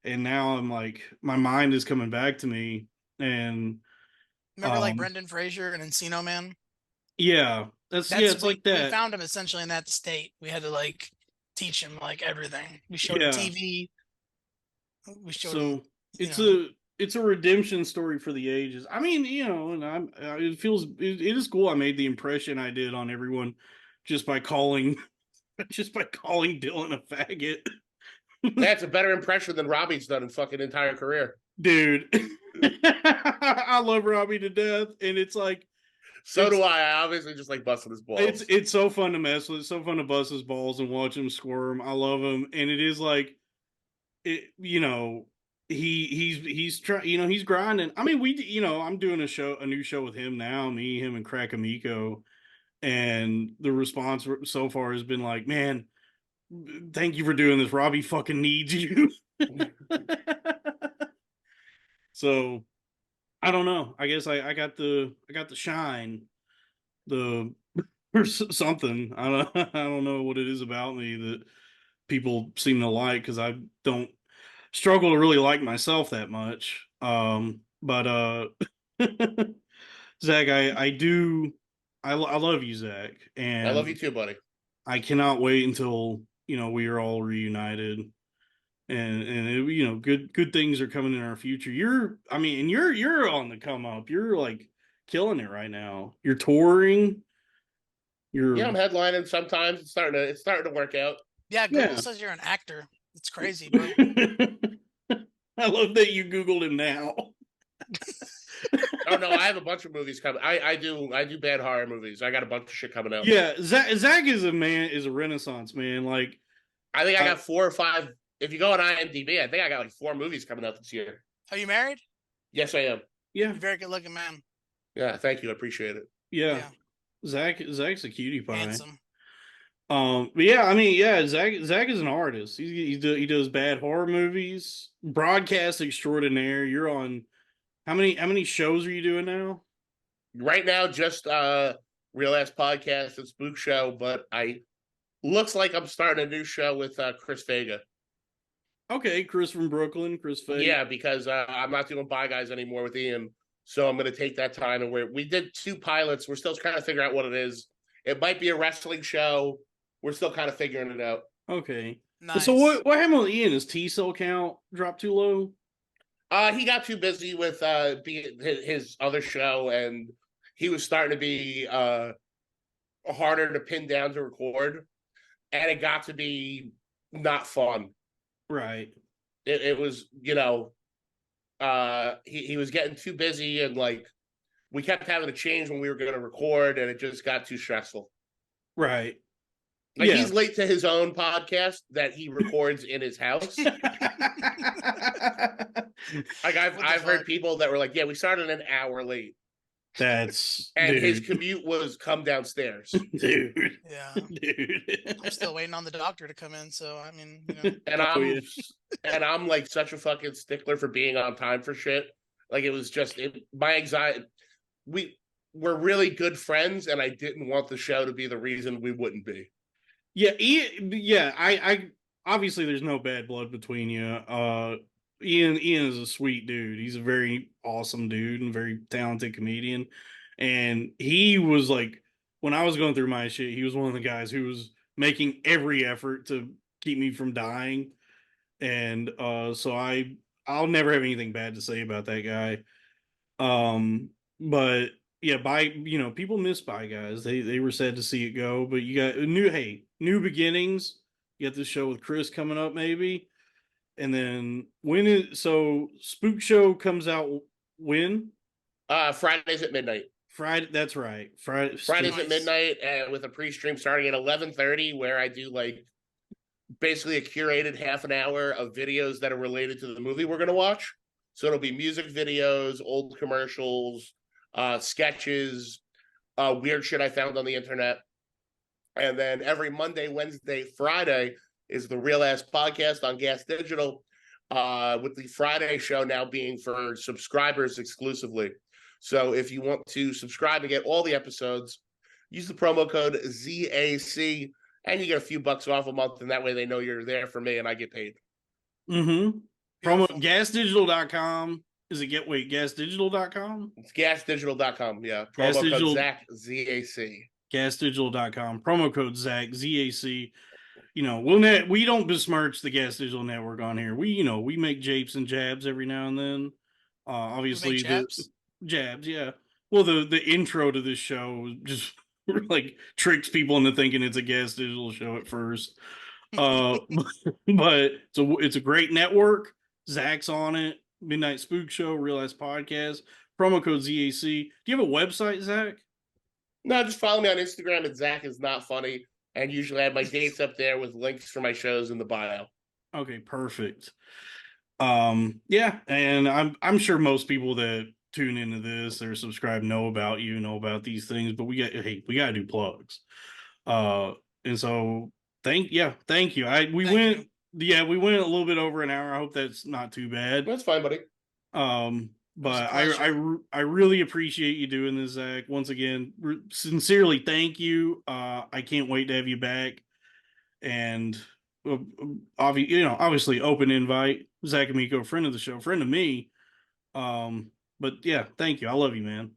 and now I'm like, my mind is coming back to me, and Remember, like um, Brendan Fraser and Encino Man. yeah, yeah, That's it's like we that. found him essentially in that state. We had to like teach him like everything. We showed him Yeah, TV. We showed him, so you it's know. a redemption story for the ages. I mean, and it feels, it is cool. I made the impression I did on everyone just by calling just by calling Dylan a faggot. That's a better impression than Robbie's done in fucking entire career. Dude. I love Robbie to death, and it's like, So it's do I. I obviously just like busting his balls. it's so fun to mess with. It's so fun to bust his balls and watch him squirm. I love him, and it is like, it, he's trying, he's grinding. I mean, I'm doing a new show with him now, me, him, and Crack Amico, and the response so far has been like, man, thank you for doing this. Robbie fucking needs you. So I don't know. I guess I got the shine, the or something. I don't know what it is about me that people seem to like, because I don't struggle to really like myself that much. But Zach, I do, I love you, Zach, I love and you too, buddy. I cannot wait until we are all reunited, and good things are coming in our future. I mean, and you're on the come up. You're like killing it right now. You're touring. Yeah, You're I'm headlining sometimes. It's starting to work out. Yeah, Google Yeah. says you're an actor. It's crazy, bro. I love that you Googled him now. Oh no, I have a bunch of movies coming. I do bad horror movies. I got a bunch of shit coming out. Yeah, Zach is a renaissance man. Like, I think I got 4 or 5. If you go on IMDb, I think I got like 4 movies coming out this year. Are you married? Yes, I am. yeah, You're a very good looking man. Yeah, thank you. I appreciate it. yeah. Yeah. Zach's a cutie pie. Handsome. But yeah, I mean, yeah, Zach is an artist. He does bad horror movies, broadcast extraordinaire. You're on how many shows are you doing now? Right now, just Real Ass Podcast and Spook Show, but I looks like I'm starting a new show with Chris Vega. Okay, Chris from Brooklyn, Chris Fay. Yeah, because I'm not doing Bye Guys anymore with Ian. So I'm going to take that time, and we did 2 pilots. We're still trying to figure out what it is. It might be a wrestling show. We're still kind of figuring it out. Okay. Nice. So what happened with Ian? His T cell count dropped too low? He got too busy with being his other show, and he was starting to be harder to pin down to record, and it got to be not fun. Right. It was, he was getting too busy, and like we kept having to change when we were going to record, and it just got too stressful. Right. Like Yeah. he's late to his own podcast that he records in his house. Like I've heard people that were like, "Yeah, we started an hour late," That's and dude. his commute was come downstairs. Dude. Yeah. Dude. I'm still waiting on the doctor to come in, so I mean, And Oh, yeah. I'm like such a fucking stickler for being on time for shit. Like it was just my anxiety. We're really good friends, and I didn't want the show to be the reason we wouldn't be. Yeah, yeah. I obviously there's no bad blood between you. Ian is a sweet dude. He's a very awesome dude and very talented comedian. And he was like, when I was going through my shit, he was one of the guys who was making every effort to keep me from dying. And so I'll never have anything bad to say about that guy. But yeah, people miss Bye Guys. They were sad to see it go, but you got new beginnings. You got this show with Chris coming up, maybe. And then Spook Show comes out when? Fridays at midnight. Friday. That's right. Fridays at midnight, with a pre-stream starting at 11:30, where I do like basically a curated half an hour of videos that are related to the movie we're gonna watch. So it'll be music videos, old commercials, sketches, weird shit I found on the internet. And then every Monday, Wednesday, Friday is the Real Ass Podcast on Gas Digital, with the Friday show now being for subscribers exclusively. So if you want to subscribe and get all the episodes, use the promo code ZAC, and you get a few bucks off a month, and that way they know you're there for me and I get paid. Mm-hmm. Promo gasdigital.com. Is it gasdigital.com? It's gasdigital.com, yeah. Gas Promo Digital, code ZAC, ZAC. Gasdigital.com. Promo code ZAC, ZAC. You know, we don't besmirch the Gas Digital Network on here. We make japes and jabs every now and then. Obviously jabs? Jabs, yeah. Well, the intro to this show just like tricks people into thinking it's a Gas Digital show at first. But it's a great network. Zach's on it. Midnight Spook Show, Real Ass Podcast. Promo code ZAC. Do you have a website, Zach? No, just follow me on Instagram at Zac is not funny. And usually I have my dates up there with links for my shows in the bio. Okay, perfect. Yeah, and I'm sure most people that tune into this or subscribe know about about these things, but we gotta do plugs. And so thank you. We went a little bit over an hour. I hope that's not too bad. That's fine, buddy. But I really appreciate you doing this, Zach. Once again, sincerely thank you. I can't wait to have you back. And obviously open invite. Zac Amico, friend of the show, friend of me. But yeah, thank you. I love you, man.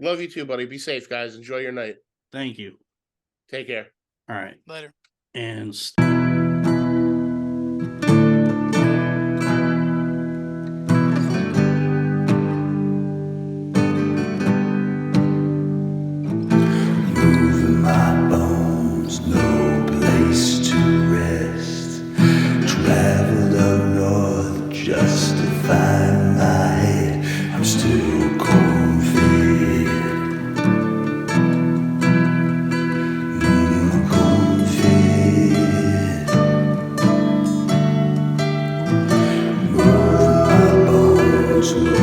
Love you too, buddy. Be safe, guys. Enjoy your night. Thank you. Take care. All right. Later. And Moving my bones, no place to rest. Traveled up north just to find my head. I'm still corn-fed. Corn-fed. Moving my bones, no